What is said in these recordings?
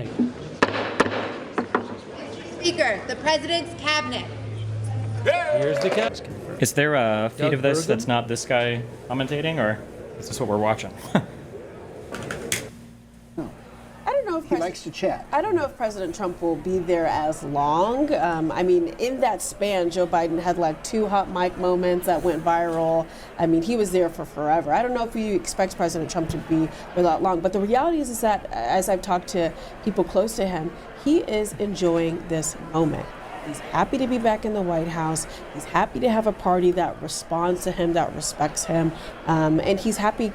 mic. Speaker, the President's Cabinet. Here's the catch. Is there a feed Doug of this Burgum? that's not this guy commentating, or is this what we're watching? I don't know if He likes to chat. I don't know if President Trump will be there as long. I mean, in that span, Joe Biden had like 2 hot mic moments that went viral. I mean, he was there for forever. I don't know if you expect President Trump to be there that long. But the reality is that, as I've talked to people close to him, he is enjoying this moment. He's happy to be back in the White House. He's happy to have a party that responds to him, that respects him. And he's happy,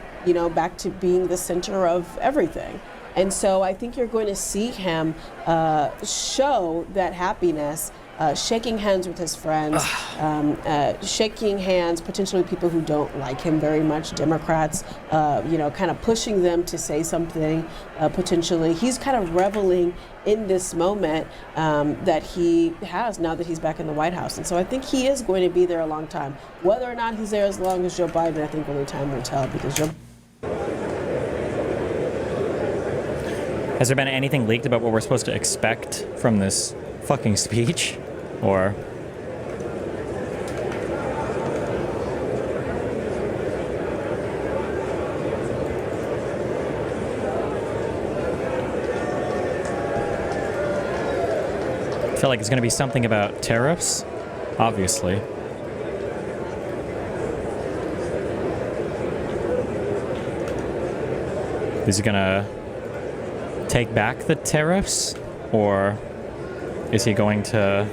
back to being the center of everything. And so I think you're going to see him show that happiness, shaking hands with his friends, shaking hands potentially with people who don't like him very much, Democrats, kind of pushing them to say something potentially. He's kind of reveling in this moment that he has now that he's back in the White House. And so I think he is going to be there a long time. Whether or not he's there as long as Joe Biden, I think only time will tell, because Joe. Has there been anything leaked about what we're supposed to expect from this fucking speech? Or... I feel like it's going to be something about tariffs, obviously. Is he going to take back the tariffs, or is he going to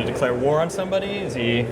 declare war on somebody? Is he...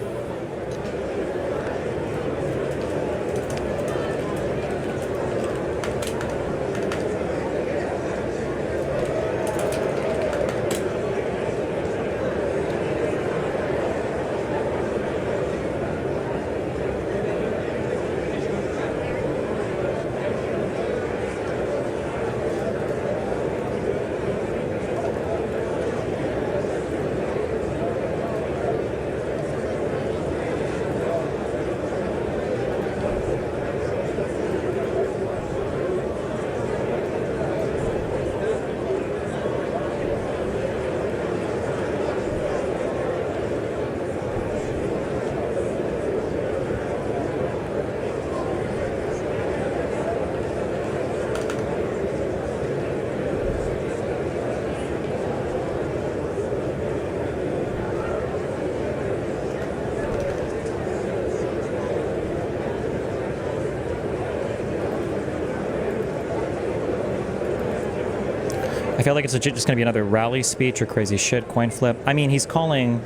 I feel like it's legit just going to be another rally speech or crazy shit, coin flip. I mean, he's calling...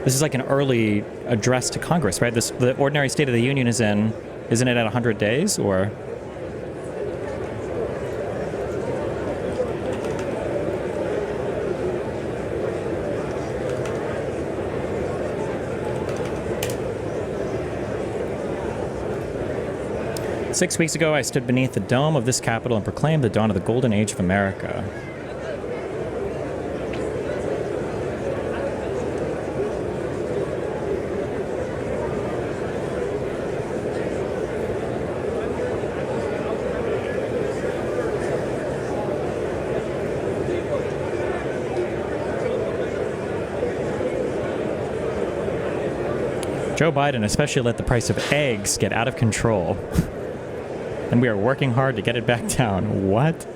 This is like an early address to Congress, right? The ordinary State of the Union is in... Isn't it at 100 days, or... "6 weeks ago, I stood beneath the dome of this Capitol and proclaimed the dawn of the golden age of America." Joe Biden especially let the price of eggs get out of control. And we are working hard to get it back down. What?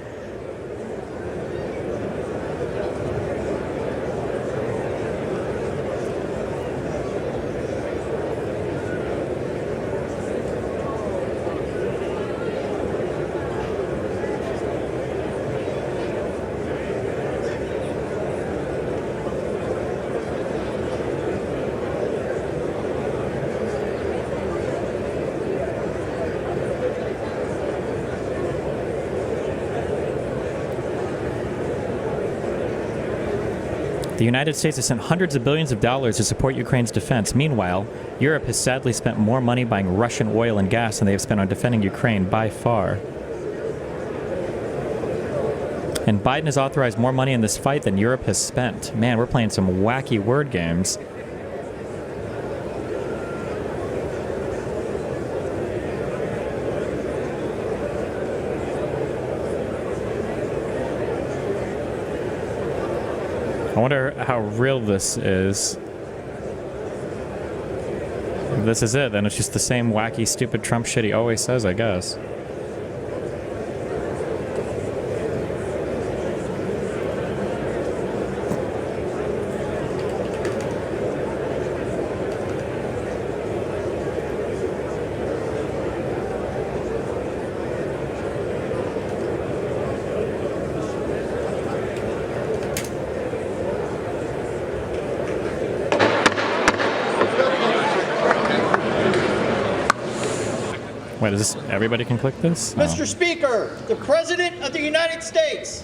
The United States has sent hundreds of billions of dollars to support Ukraine's defense. Meanwhile, Europe has sadly spent more money buying Russian oil and gas than they have spent on defending Ukraine by far. And Biden has authorized more money in this fight than Europe has spent. Man, we're playing some wacky word games. I wonder how real this is. If this is it, then it's just the same wacky, stupid Trump shit he always says, I guess. Wait, is this, everybody can click this? Mr. Speaker, the President of the United States.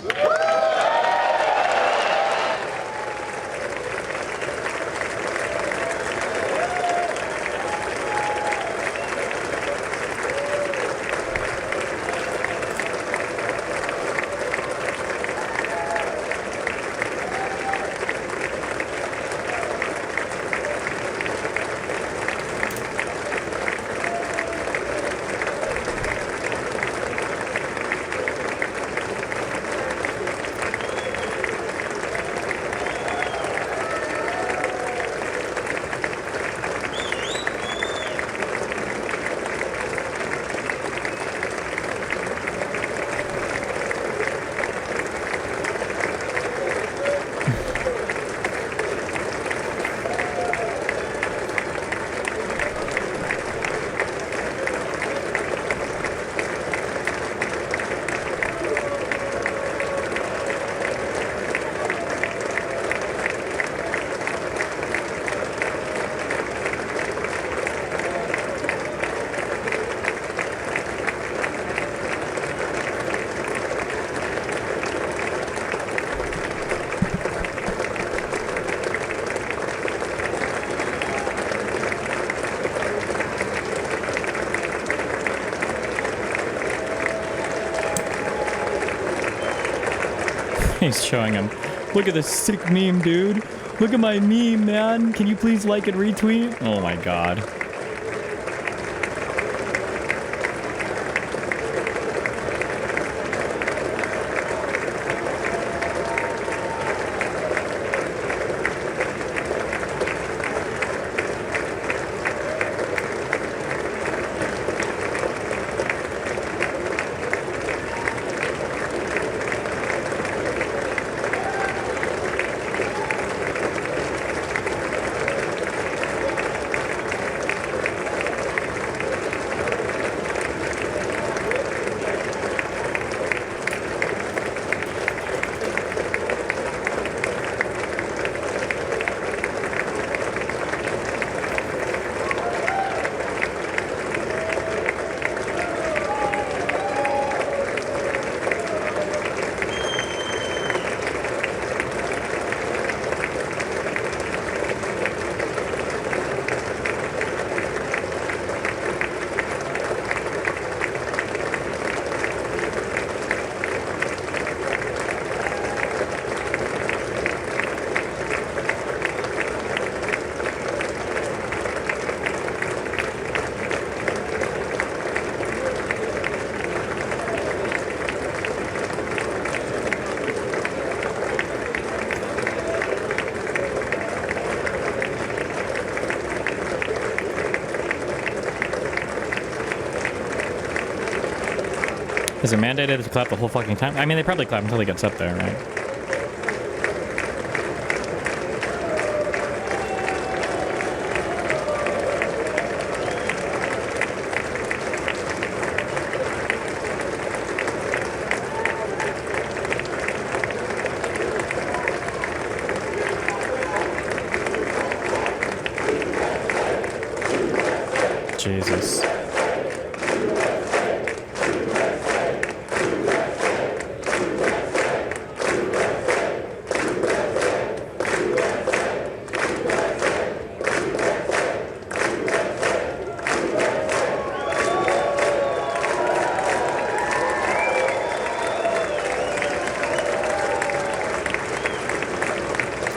He's showing him. Look at this sick meme, dude. Look at my meme, man. Can you please like and retweet? Oh my god. Is it mandated to clap the whole fucking time? I mean, they probably clap until he gets up there, right? Jesus.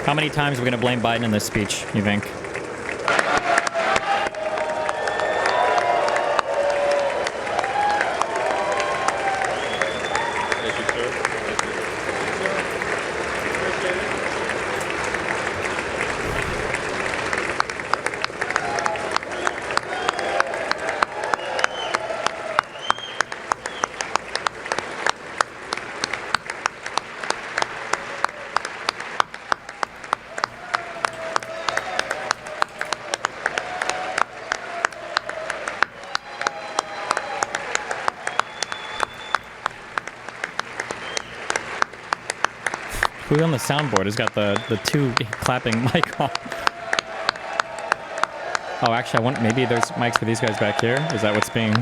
How many times are we going to blame Biden in this speech, you think? Who's on the soundboard has got the two clapping mic on? Oh, actually, I want maybe there's mics for these guys back here. Is that what's being?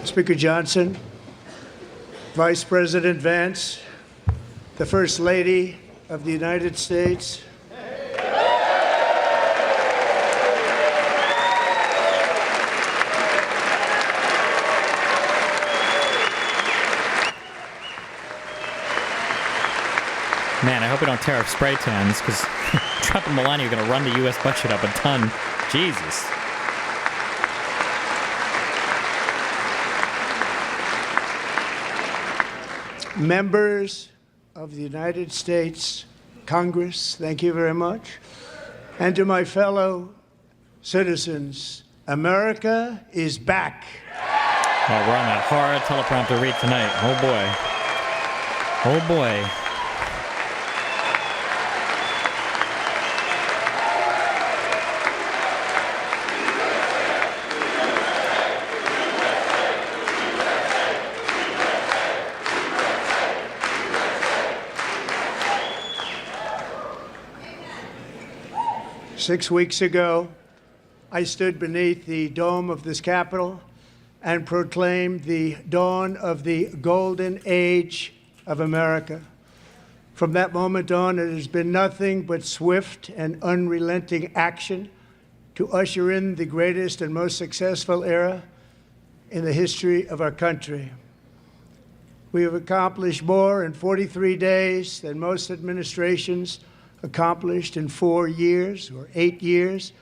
Speaker Johnson, Vice President Vance, the First Lady of the United States, Man, I hope we don't tariff spray tans, because Trump and Melania are going to run the U.S. budget up a ton. Jesus. members of the United States Congress, thank you very much, and to my fellow citizens, America is back. Oh, we're on that hard teleprompter read tonight. Oh, boy. Oh, boy. Six weeks ago, I stood beneath the dome of this Capitol and proclaimed the dawn of the golden age of America. From that moment on, it has been nothing but swift and unrelenting action to usher in the greatest and most successful era in the history of our country. We have accomplished more in 43 days than most administrations accomplished in 4 years or 8 years,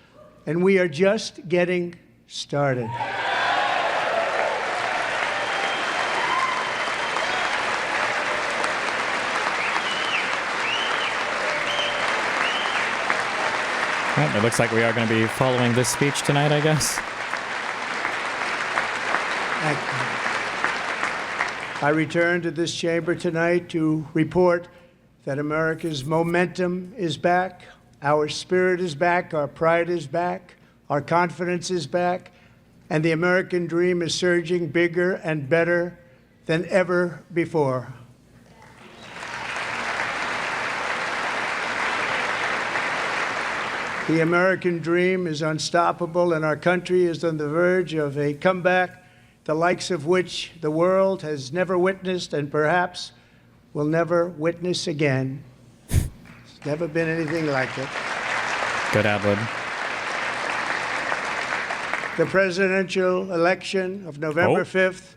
and we are just getting started. Well, it looks like we are going to be following this speech tonight, I guess. I return to this chamber tonight to report that America's momentum is back, our spirit is back, our pride is back, our confidence is back, and the American dream is surging bigger and better than ever before. The American dream is unstoppable, and our country is on the verge of a comeback, the likes of which the world has never witnessed and perhaps will never witness again. There's never been anything like it. Good ad-lib. The presidential election of November 5th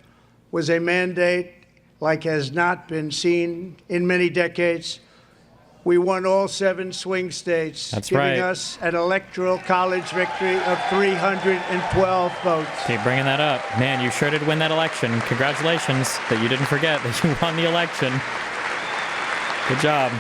was a mandate like has not been seen in many decades. We won all 7 swing states, giving us an electoral college victory of 312 votes. Keep bringing that up. Man, you sure did win that election. Congratulations that you didn't forget that you won the election. Good job.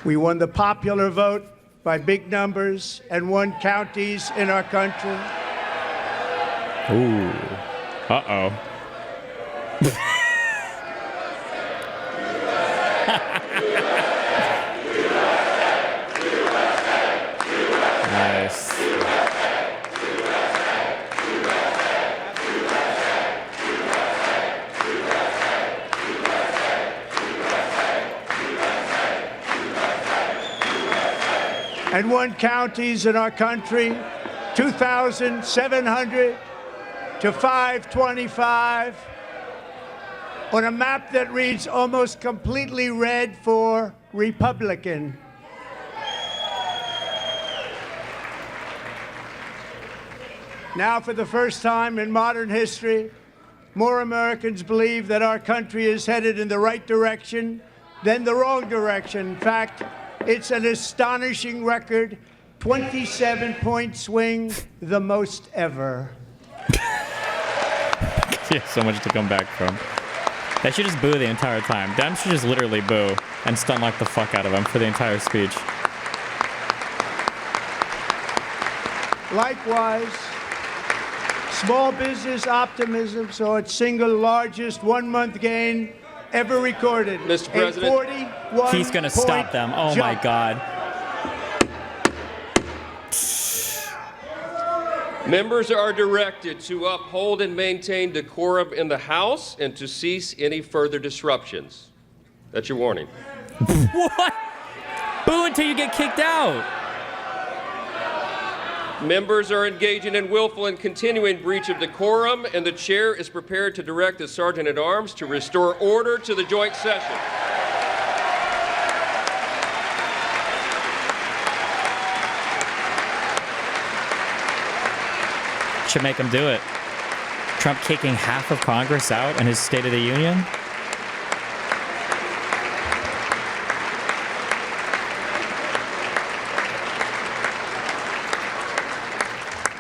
We won the popular vote by big numbers and won counties in our country. Ooh. Uh-oh. and won counties in our country, 2,700 to 525, on a map that reads almost completely red for Republican. Now, for the first time in modern history, more Americans believe that our country is headed in the right direction than the wrong direction. In fact, it's an astonishing record, 27-point swing, the most ever. Yeah, so much to come back from. They should just boo the entire time. Dem should just literally boo and stun like the fuck out of him for the entire speech. Likewise, small business optimism saw its single largest one-month gain ever recorded. Mr. President. A 41 He's going to stop them. Oh, my God. Members are directed to uphold and maintain decorum in the House and to cease any further disruptions. That's your warning. What? Boo until you get kicked out. Members are engaging in willful and continuing breach of decorum, and the chair is prepared to direct the Sergeant-at-Arms to restore order to the joint session. Should make him do it. Trump kicking half of Congress out in his State of the Union.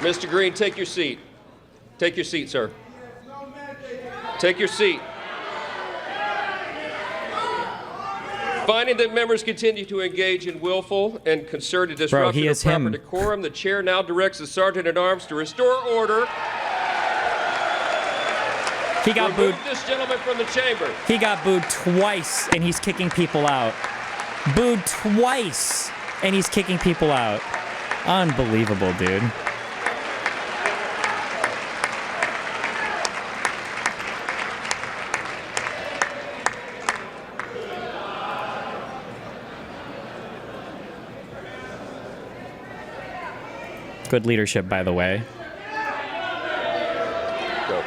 Mr. Green, take your seat. Take your seat, sir. Take your seat. Finding that members continue to engage in willful and concerted disruption of proper decorum, the chair now directs the Sergeant-at-Arms to restore order. He got booed. This gentleman from the chamber. He got booed twice, and he's kicking people out. Booed twice, and he's kicking people out. Unbelievable, dude. Good leadership, by the way. Go.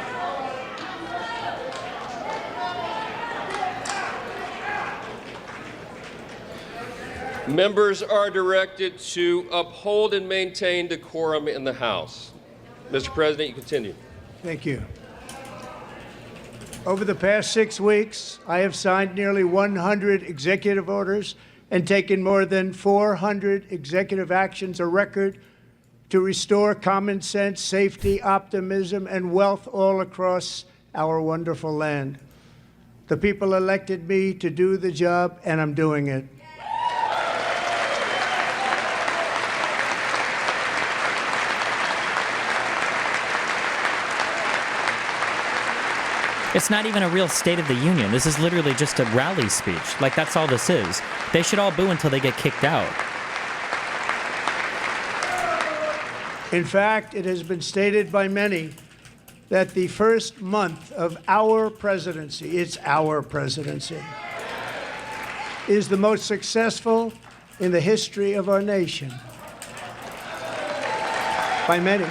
Members are directed to uphold and maintain decorum in the House. Mr. President, you continue. Thank you. Over the past 6 weeks, I have signed nearly 100 executive orders and taken more than 400 executive actions, a record to restore common sense, safety, optimism, and wealth all across our wonderful land. The people elected me to do the job, and I'm doing it. It's not even a real State of the Union. This is literally just a rally speech. Like, that's all this is. They should all boo until they get kicked out. In fact, it has been stated by many that the first month of our presidency, it's our presidency, is the most successful in the history of our nation. By many.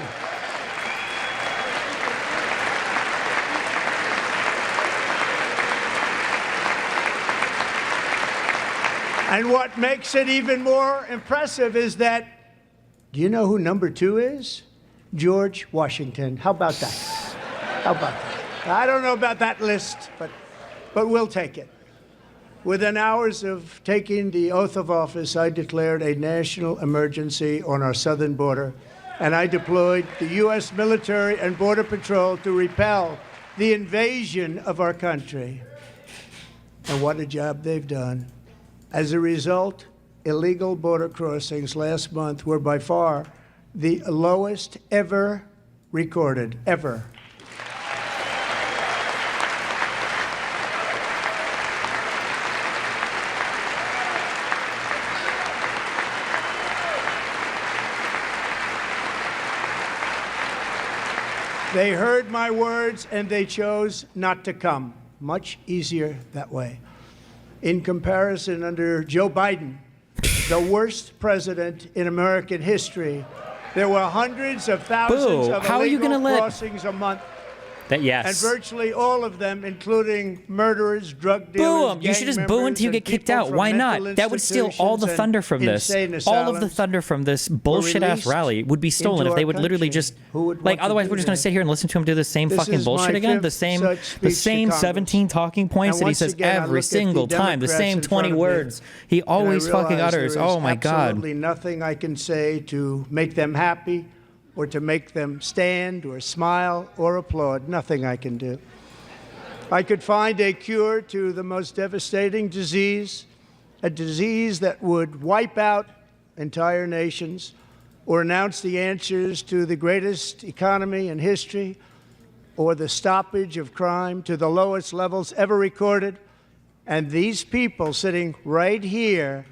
And what makes it even more impressive is that, do you know who number 2 is? George Washington. How about that? How about that? I don't know about that list, but we'll take it. Within hours of taking the oath of office, I declared a national emergency on our southern border, and I deployed the U.S. military and Border Patrol to repel the invasion of our country. And what a job they've done. As a result, illegal border crossings last month were by far the lowest ever recorded, ever. They heard my words and they chose not to come. Much easier that way. In comparison, under Joe Biden, the worst president in American history. There were hundreds of thousands of illegal crossings a month. Yes. And virtually all of them, including murderers, drug dealers, boo him. You should just boo until you get kicked out. Why not? That would steal all the thunder from this. All of the thunder from this bullshit-ass rally would be stolen if they would literally just... Like, otherwise we're just going to sit here and listen to him do the same fucking bullshit again? The same 17 talking points that he says every single time. The same 20 words he always fucking utters. Oh, my God. Absolutely nothing I can say to make them happy, or to make them stand or smile or applaud. Nothing I can do. I could find a cure to the most devastating disease, a disease that would wipe out entire nations, or announce the answers to the greatest economy in history, or the stoppage of crime to the lowest levels ever recorded. And these people sitting right here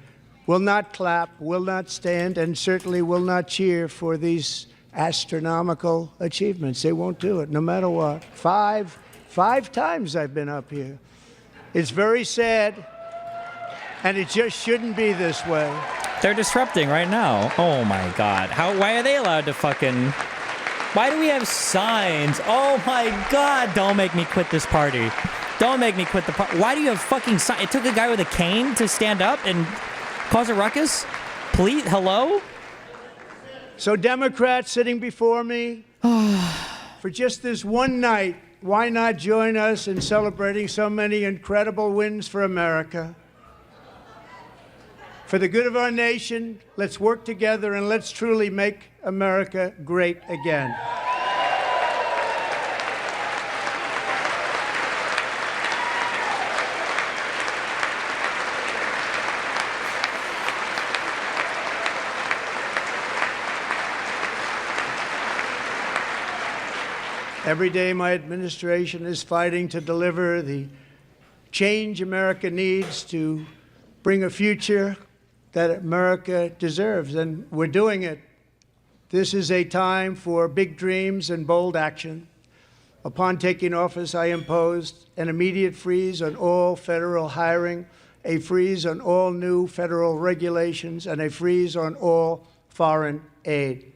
will not clap, will not stand, and certainly will not cheer for these astronomical achievements. They won't do it, no matter what. Five times I've been up here. It's very sad, and it just shouldn't be this way. They're disrupting right now. Oh my God. Why are they allowed to fucking... Why do we have signs? Oh my God. Don't make me quit this party. Don't make me quit the party. Why do you have fucking signs? It took a guy with a cane to stand up and cause a ruckus? Please, hello? So Democrats sitting before me, for just this one night, why not join us in celebrating so many incredible wins for America? For the good of our nation, let's work together and let's truly make America great again. Every day, my administration is fighting to deliver the change America needs to bring a future that America deserves, and we're doing it. This is a time for big dreams and bold action. Upon taking office, I imposed an immediate freeze on all federal hiring, a freeze on all new federal regulations, and a freeze on all foreign aid.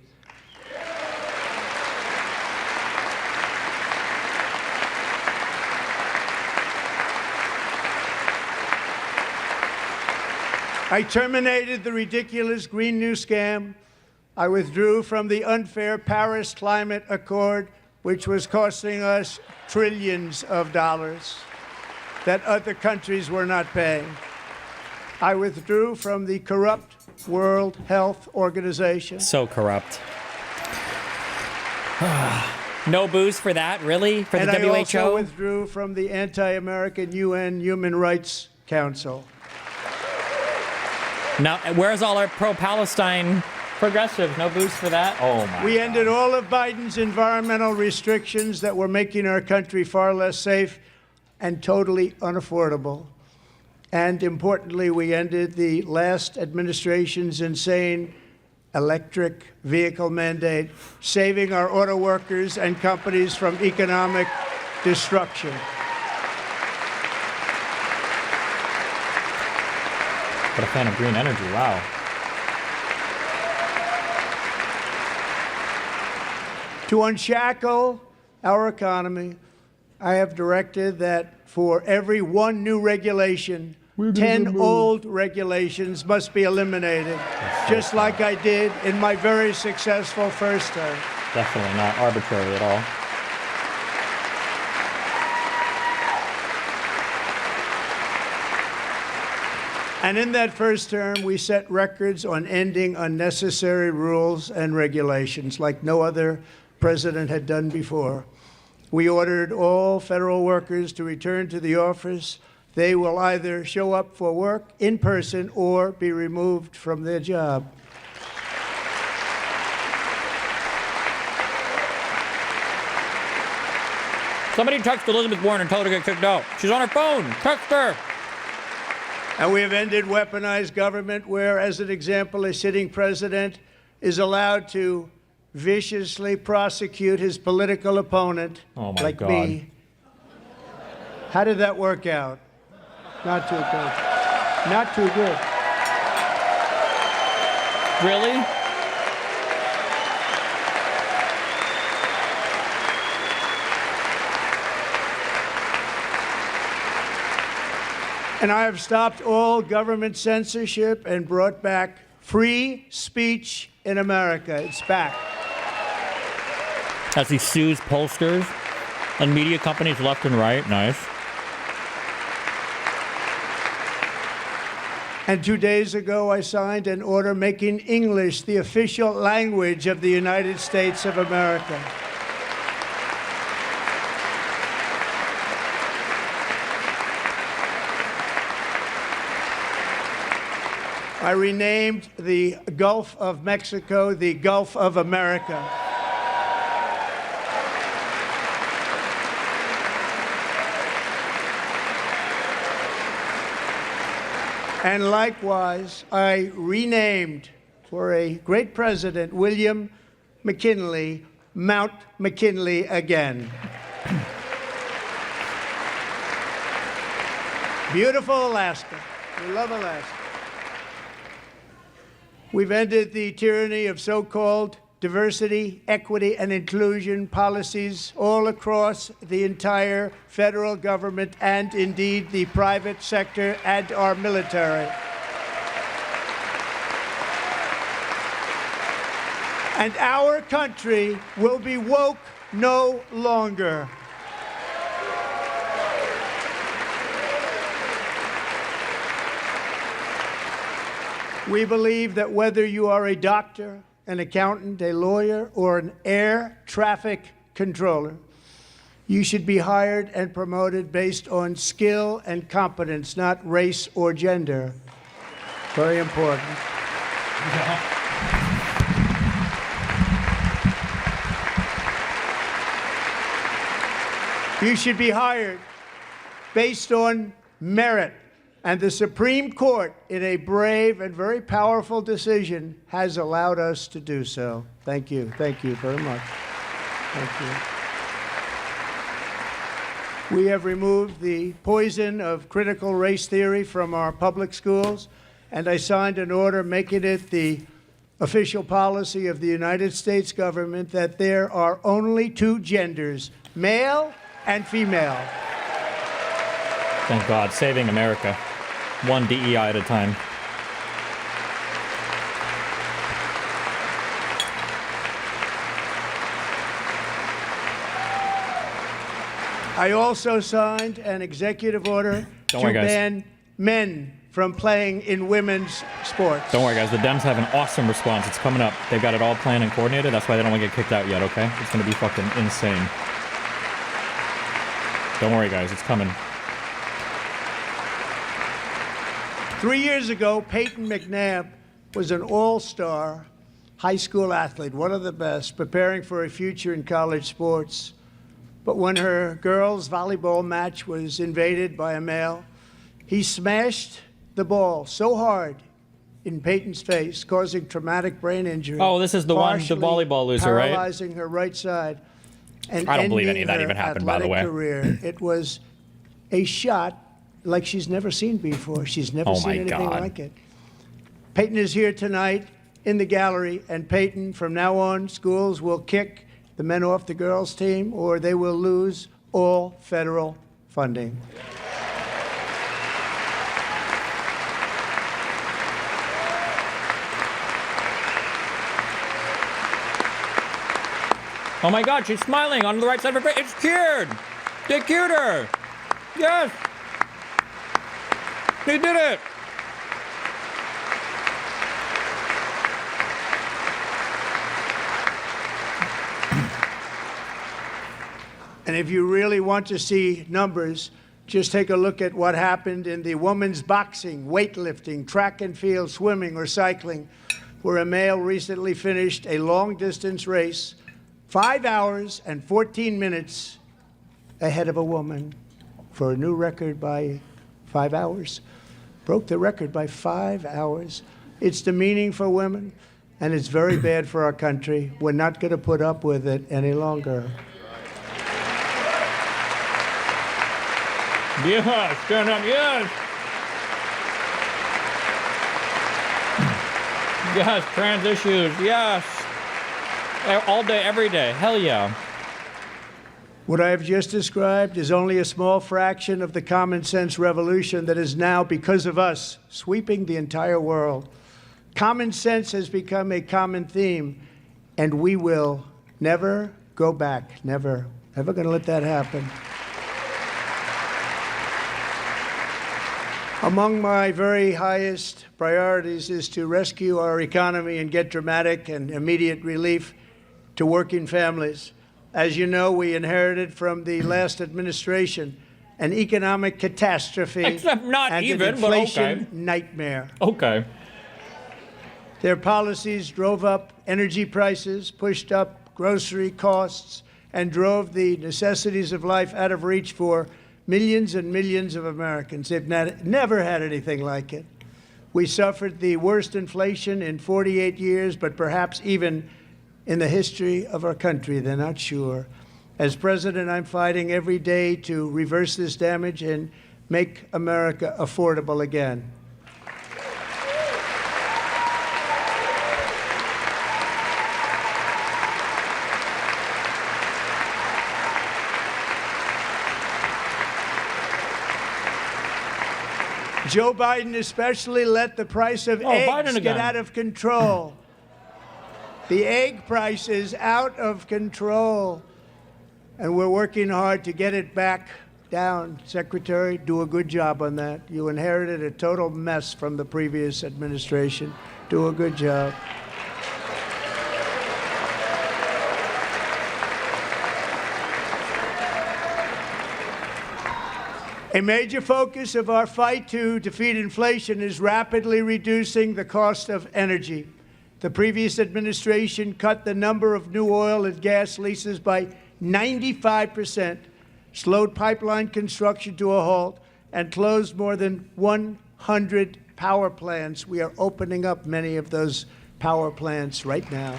I terminated the ridiculous Green New Scam. I withdrew from the unfair Paris Climate Accord, which was costing us trillions of dollars that other countries were not paying. I withdrew from the corrupt World Health Organization. So corrupt. No booze for that, really? For the WHO? And I also withdrew from the anti-American UN Human Rights Council. Now, where's all our pro-Palestine progressives? No boost for that? Oh, my We ended all of Biden's environmental restrictions that were making our country far less safe and totally unaffordable. And importantly, we ended the last administration's insane electric vehicle mandate, saving our auto workers and companies from economic destruction. What a fan of green energy, wow. To unshackle our economy, I have directed that for every one new regulation, 10 old regulations must be eliminated, just like I did in my very successful first term. Definitely not arbitrary at all. And in that first term, we set records on ending unnecessary rules and regulations like no other president had done before. We ordered all federal workers to return to the office. They will either show up for work in person or be removed from their job. Somebody texted Elizabeth Warren and told her to get kicked out. She's on her phone. Text her. And we have ended weaponized government where, as an example, a sitting president is allowed to viciously prosecute his political opponent, like me. How did that work out? Not too good. Not too good. Really? And I have stopped all government censorship and brought back free speech in America. It's back. As he sues pollsters and media companies left and right. Nice. And 2 days ago, I signed an order making English the official language of the United States of America. I renamed the Gulf of Mexico the Gulf of America. And likewise, I renamed, for a great president, William McKinley, Mount McKinley again. Beautiful Alaska. We love Alaska. We've ended the tyranny of so-called diversity, equity, and inclusion policies all across the entire federal government and indeed the private sector and our military. And our country will be woke no longer. We believe that whether you are a doctor, an accountant, a lawyer, or an air traffic controller, you should be hired and promoted based on skill and competence, not race or gender. Very important. You should be hired based on merit. And the Supreme Court, in a brave and very powerful decision, has allowed us to do so. Thank you. Thank you very much. Thank you. We have removed the poison of critical race theory from our public schools, and I signed an order making it the official policy of the United States government that there are only two genders, male and female. Thank God, saving America. One DEI at a time. I also signed an executive order to ban men from playing in women's sports. Don't worry, guys. The Dems have an awesome response. It's coming up. They've got it all planned and coordinated. That's why they don't want to get kicked out yet, okay? It's going to be fucking insane. Don't worry, guys. It's coming. 3 years ago, Peyton McNabb was an all-star high school athlete, one of the best, preparing for a future in college sports. But when her girls' volleyball match was invaded by a male, he smashed the ball so hard in Peyton's face, causing traumatic brain injury. Oh, this is the one, the volleyball loser, right? Paralyzing her right side. And I don't believe any of that even happened, by the way. Career. It was a shot like she's never seen before. She's never seen anything like it. Peyton is here tonight in the gallery, and Peyton, from now on, schools will kick the men off the girls' team, or they will lose all federal funding. Oh my God, she's smiling on the right side of her face. It's cured. They cured her. Yes. They did it! And if you really want to see numbers, just take a look at what happened in the women's boxing, weightlifting, track and field, swimming, or cycling, where a male recently finished a long-distance race 5 hours and 14 minutes ahead of a woman for a new record by 5 hours. Broke the record by 5 hours. It's demeaning for women, and it's very bad for our country. We're not going to put up with it any longer. Yes, stand up, yes! Yes, trans issues, yes. All day, every day, hell yeah. What I have just described is only a small fraction of the common sense revolution that is now, because of us, sweeping the entire world. Common sense has become a common theme, and we will never go back. Never. Never going to let that happen. Among my very highest priorities is to rescue our economy and get dramatic and immediate relief to working families. As you know, we inherited from the last administration an economic catastrophe Except not and even, an inflation but okay. nightmare. Okay. Their policies drove up energy prices, pushed up grocery costs, and drove the necessities of life out of reach for millions and millions of Americans. They've never had anything like it. We suffered the worst inflation in 48 years, but perhaps even in the history of our country. They're not sure. As president, I'm fighting every day to reverse this damage and make America affordable again. Joe Biden especially let the price of eggs get out of control. The egg price is out of control, and we're working hard to get it back down. Secretary, do a good job on that. You inherited a total mess from the previous administration. Do a good job. A major focus of our fight to defeat inflation is rapidly reducing the cost of energy. The previous administration cut the number of new oil and gas leases by 95%, slowed pipeline construction to a halt, and closed more than 100 power plants. We are opening up many of those power plants right now.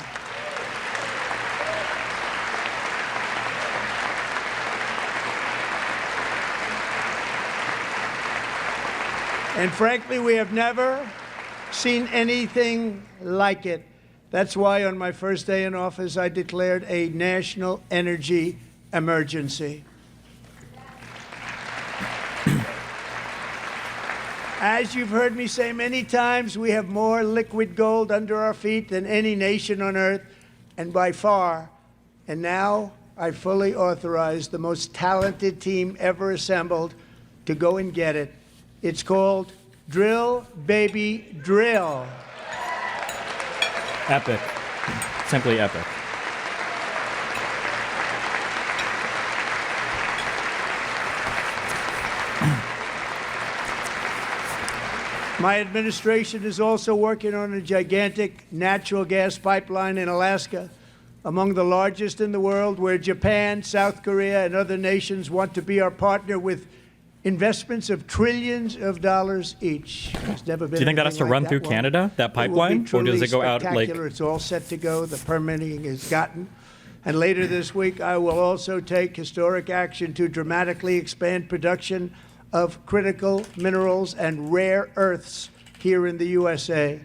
And frankly, we have never seen anything like it. That's why on my first day in office, I declared a national energy emergency. As you've heard me say many times, we have more liquid gold under our feet than any nation on earth, and by far. And now I fully authorize the most talented team ever assembled to go and get it. It's called Drill, Baby, Drill. Epic. Simply epic. My administration is also working on a gigantic natural gas pipeline in Alaska, among the largest in the world, where Japan, South Korea, and other nations want to be our partner with investments of trillions of dollars each. There's never been. Do you think that has to run through Canada, that pipeline, or does it go out like? It's all set to go. The permitting is gotten, and later this week I will also take historic action to dramatically expand production of critical minerals and rare earths here in the USA.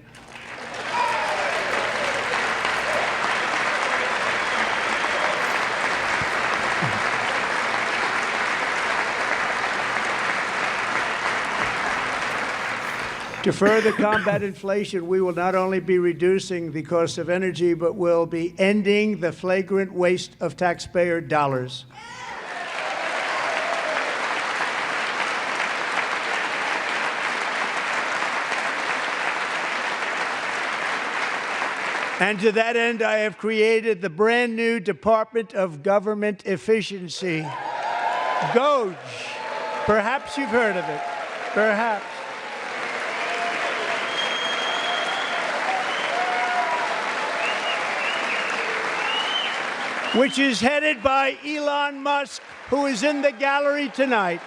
To further combat inflation, we will not only be reducing the cost of energy, but will be ending the flagrant waste of taxpayer dollars. And to that end, I have created the brand new Department of Government Efficiency, GOGE. Perhaps you've heard of it. Perhaps. Which is headed by Elon Musk, who is in the gallery tonight.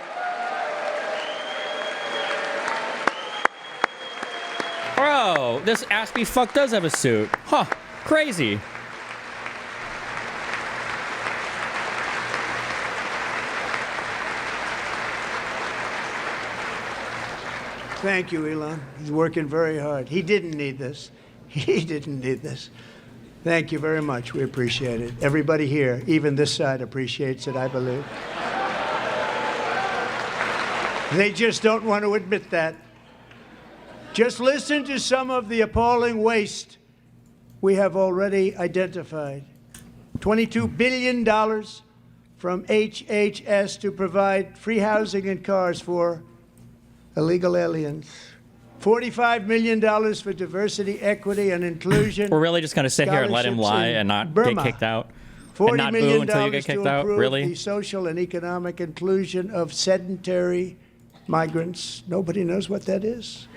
Bro, this ass-be fuck does have a suit. Huh, crazy. Thank you, Elon. He's working very hard. He didn't need this. He didn't need this. Thank you very much. We appreciate it. Everybody here, even this side, appreciates it, I believe. They just don't want to admit that. Just listen to some of the appalling waste we have already identified. $22 billion from HHS to provide free housing and cars for illegal aliens. $45 million for diversity, equity, and inclusion. We're really just going to sit here and let him lie and not get kicked out? And not boo until you get kicked out? Really? The social and economic inclusion of sedentary migrants. Nobody knows what that is.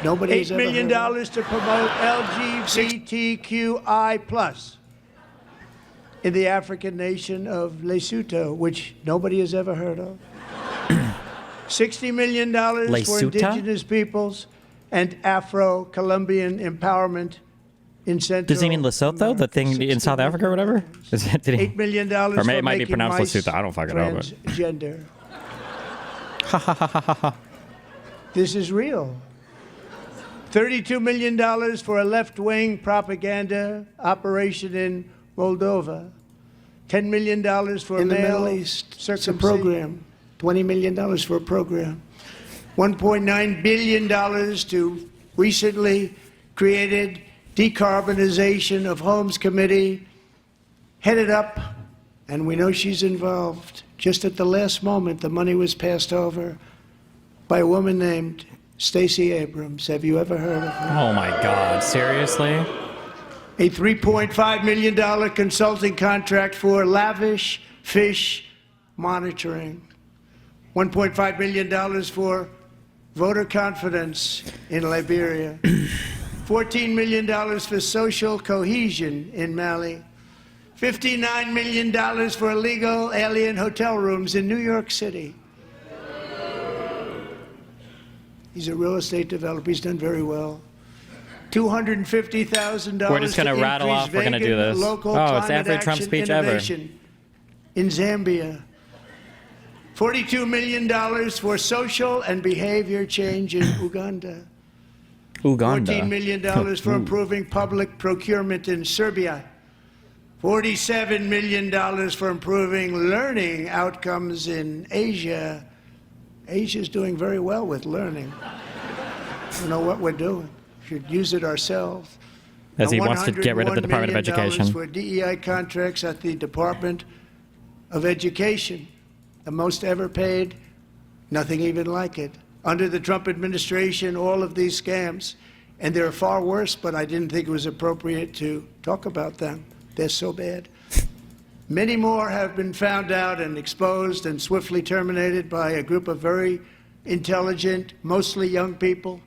$8 million to promote LGBTQI+ in the African nation of Lesotho, which nobody has ever heard of. $60 million for indigenous peoples and Afro-Colombian empowerment in Central Does he mean Lesotho, the thing in South Africa or whatever? $8 million or for it might be making pronounced mice Lesotho. I don't fucking know. But. Transgender. This is real. $32 million for a left-wing propaganda operation in Moldova. $10 million for in the male Middle East. It's a circumcision. program. $20 million for a program. $1.9 billion to recently created decarbonization of homes committee, headed up, and we know she's involved. Just at the last moment, the money was passed over by a woman named Stacey Abrams. Have you ever heard of her? Oh my God, seriously? A $3.5 million consulting contract for lavish fish monitoring. $1.5 million for voter confidence in Liberia. $14 million for social cohesion in Mali. $59 million for illegal alien hotel rooms in New York City. He's a real estate developer. He's done very well. $250,000. We're just going to rattle off. We're going to do this. Oh, it's every Trump speech ever. In Zambia. $42 million for social and behavior change in Uganda. $14 million for improving public procurement in Serbia. $47 million for improving learning outcomes in Asia. Asia's doing very well with learning. I don't know what we're doing. We should use it ourselves. As he wants to get rid of the Department of Education. For DEI contracts at the Department of Education. The most ever paid, nothing even like it. Under the Trump administration, all of these scams, and they're far worse, but I didn't think it was appropriate to talk about them. They're so bad. Many more have been found out and exposed and swiftly terminated by a group of very intelligent, mostly young people,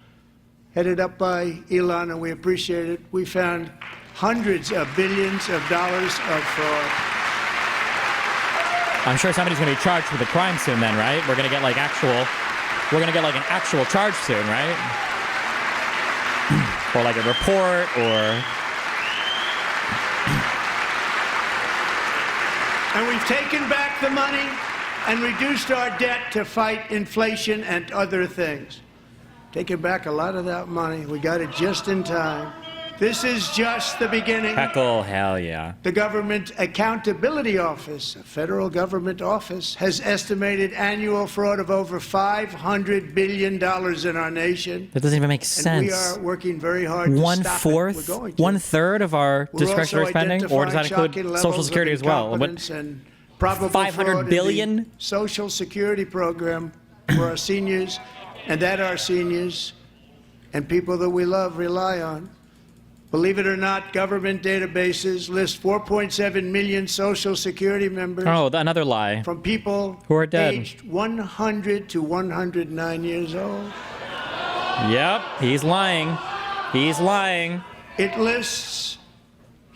headed up by Elon, and we appreciate it. We found hundreds of billions of dollars of fraud. I'm sure somebody's going to be charged with a crime soon then, right? We're going to get like an actual charge soon, right? Or like a report or... And we've taken back the money and reduced our debt to fight inflation and other things. Taken back a lot of that money. We got it just in time. This is just the beginning. Heckle, hell yeah. The Government Accountability Office, a federal government office, has estimated annual fraud of over $500 billion in our nation. That doesn't even make sense. And we are working very hard to stop it. We're going to. 1/3 of our discretionary spending? Or does that include Social Security as well? And probable $500 billion? In the Social Security program for our seniors, and that our seniors and people that we love rely on. Believe it or not, government databases list 4.7 million Social Security members. Oh, another lie. From people who are dead, aged 100 to 109 years old. Yep, he's lying. He's lying. It lists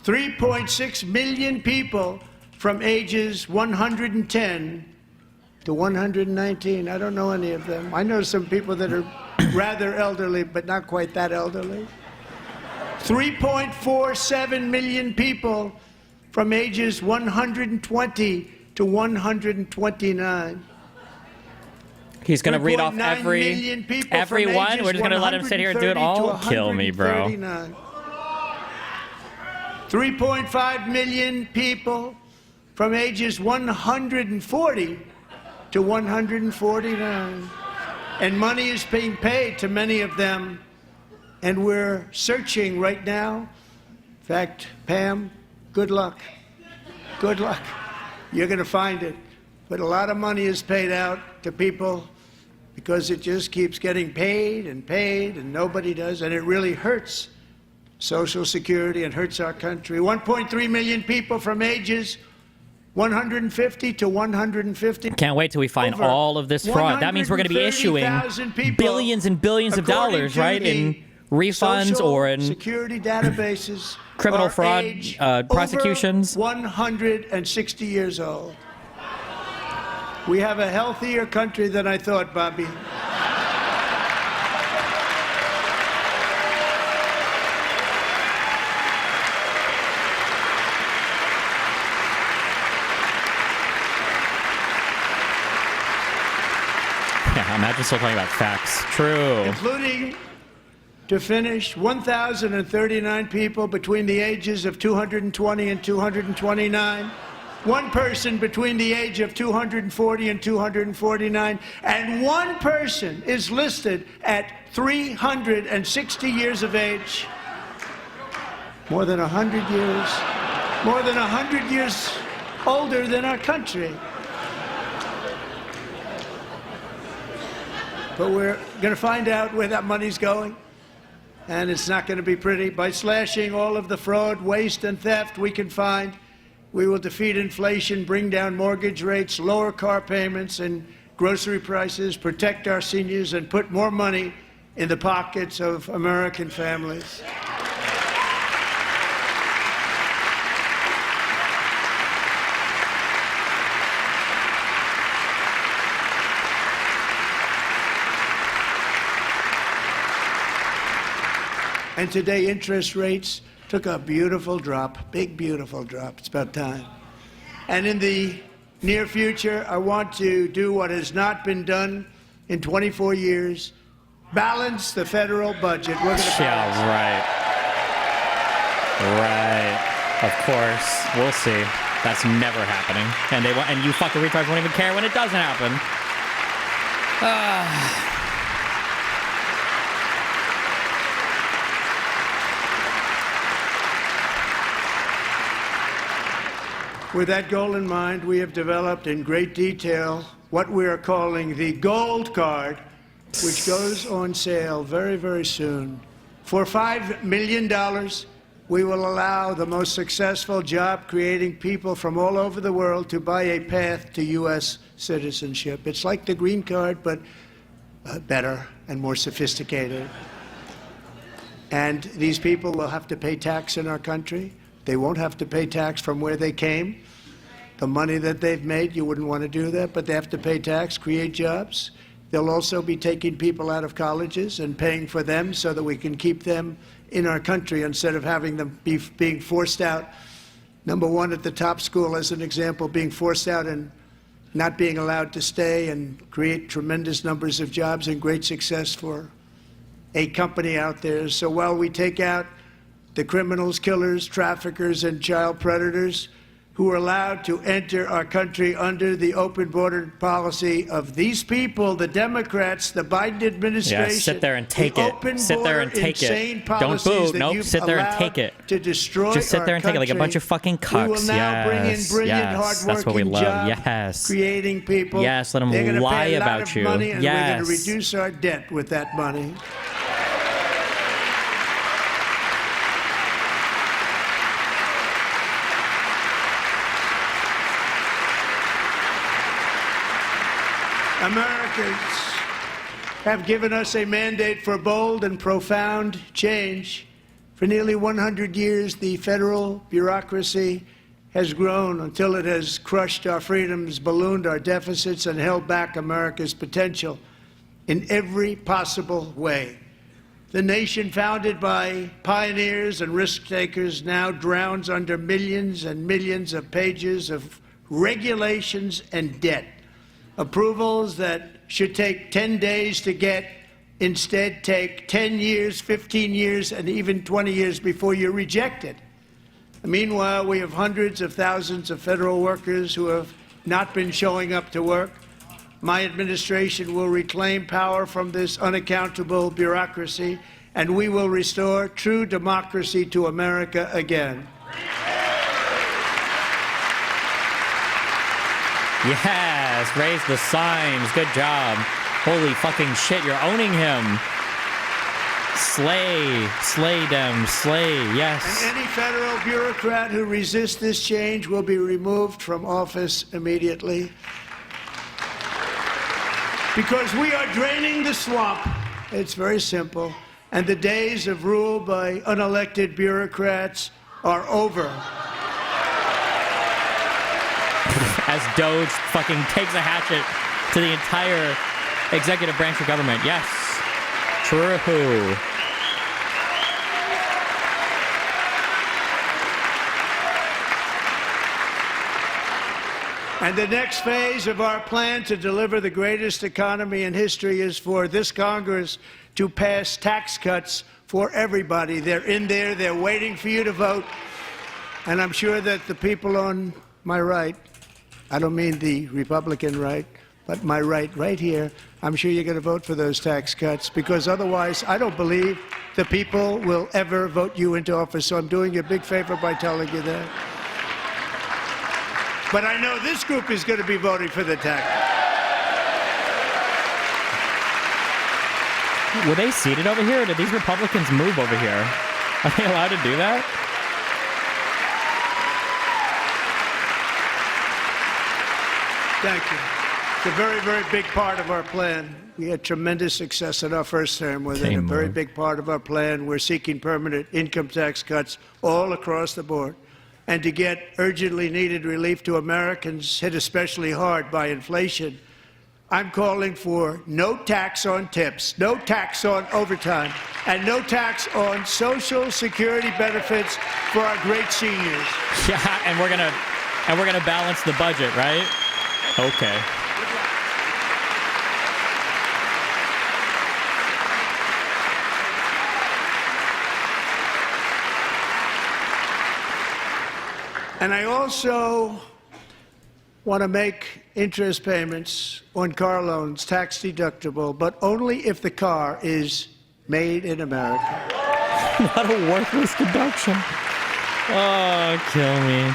3.6 million people from ages 110 to 119. I don't know any of them. I know some people that are rather elderly, but not quite that elderly. 3.47 million people from ages 120 to 129. He's going to read off every one. We're just going to let him sit here and do it all. Kill me, bro. 3.5 million people from ages 140 to 149. And money is being paid to many of them. And we're searching right now. In fact, Pam, good luck. Good luck. You're going to find it. But a lot of money is paid out to people because it just keeps getting paid, and nobody does. And it really hurts Social Security and hurts our country. 1.3 million people from ages 150 to 150. Can't wait till we find all of this fraud. That means we're going to be issuing billions and billions of dollars, right, in refunds or in security databases, criminal fraud prosecutions. 160 years old. We have a healthier country than I thought, Bobby. Yeah, imagine still talking about facts. True. Including, to finish, 1,039 people between the ages of 220 and 229. One person between the age of 240 and 249, and one person is listed at 360 years of age. More than 100 years older than our country. But we're going to find out where that money's going, and it's not going to be pretty. By slashing all of the fraud, waste, and theft we can find, we will defeat inflation, bring down mortgage rates, lower car payments and grocery prices, protect our seniors, and put more money in the pockets of American families. And today, interest rates took a beautiful drop, big, beautiful drop. It's about time. And in the near future, I want to do what has not been done in 24 years, balance the federal budget. We're going to right. Of course. We'll see. That's never happening. And you fucking retards won't even care when it doesn't happen. With that goal in mind, we have developed in great detail what we are calling the Gold Card, which goes on sale very, very soon. For $5 million, we will allow the most successful job-creating people from all over the world to buy a path to U.S. citizenship. It's like the green card, but better and more sophisticated. And these people will have to pay tax in our country. They won't have to pay tax from where they came. The money that they've made, you wouldn't want to do that, but they have to pay tax, create jobs. They'll also be taking people out of colleges and paying for them so that we can keep them in our country instead of having them being forced out. Number one, at the top school, as an example, being forced out and not being allowed to stay and create tremendous numbers of jobs and great success for a company out there. So while we take out the criminals, killers, traffickers, and child predators who are allowed to enter our country under the open border policy of these people, the Democrats, the Biden administration. Yeah, sit there and take it. Sit there and take it. Don't boo. Nope. Sit there and take it. To destroy Just sit there and take it like a bunch of fucking cucks. We will now bring in brilliant, hardworking, that's what we love. Yes. Creating people. Yes, let them lie about you. Money, and yes. We're going to reduce our debt with that money. Americans have given us a mandate for bold and profound change. For nearly 100 years, the federal bureaucracy has grown until it has crushed our freedoms, ballooned our deficits, and held back America's potential in every possible way. The nation founded by pioneers and risk-takers now drowns under millions and millions of pages of regulations and debt. Approvals that should take 10 days to get instead take 10 years, 15 years, and even 20 years before you're rejected. Meanwhile, we have hundreds of thousands of federal workers who have not been showing up to work. My administration will reclaim power from this unaccountable bureaucracy, and we will restore true democracy to America again. Yes, raise the signs. Good job. Holy fucking shit, you're owning him. Slay them, slay, yes. And any federal bureaucrat who resists this change will be removed from office immediately. Because we are draining the swamp. It's very simple. And the days of rule by unelected bureaucrats are over. As Doge fucking takes a hatchet to the entire executive branch of government. Yes. True. And the next phase of our plan to deliver the greatest economy in history is for this Congress to pass tax cuts for everybody. They're in there. They're waiting for you to vote. And I'm sure that the people on my right, I don't mean the Republican right, but my right here, I'm sure you're going to vote for those tax cuts, because otherwise I don't believe the people will ever vote you into office. So I'm doing you a big favor by telling you that. But I know this group is going to be voting for the tax. Were they seated over here, or did these Republicans move over here? Are they allowed to do that? Thank you. It's a very, very big part of our plan. We had tremendous success in our first term with it. A very big part of our plan. We're seeking permanent income tax cuts all across the board. And to get urgently needed relief to Americans hit especially hard by inflation, I'm calling for no tax on tips, no tax on overtime, and no tax on Social Security benefits for our great seniors. Yeah, and we're gonna balance the budget, right? Okay. And I also want to make interest payments on car loans tax deductible, but only if the car is made in America. What a worthless deduction. Oh, kill me.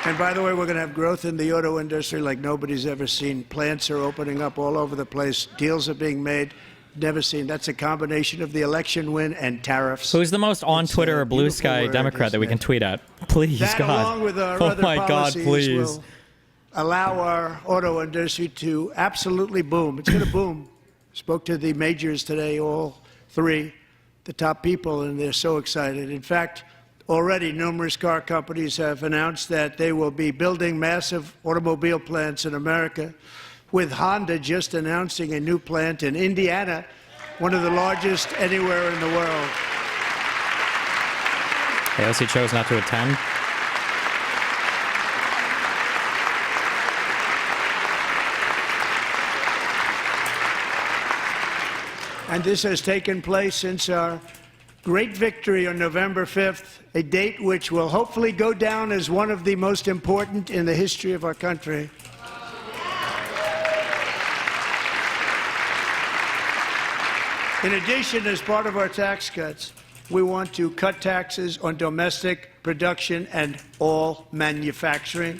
And by the way, we're going to have growth in the auto industry like nobody's ever seen. Plants are opening up all over the place. Deals are being made. Never seen. That's a combination of the election win and tariffs. Who's the most on Twitter or Blue Sky Democrat that we can tweet at? Please, that, God. along with our Oh other my God, policies, please. will allow our auto industry to absolutely boom. It's going to boom. Spoke to the majors today, all three, the top people, and they're so excited. In fact, already numerous car companies have announced that they will be building massive automobile plants in America, with Honda just announcing a new plant in Indiana, one of the largest anywhere in the world. AOC chose not to attend. And this has taken place since our great victory on November 5th, a date which will hopefully go down as one of the most important in the history of our country. In addition, as part of our tax cuts, we want to cut taxes on domestic production and all manufacturing.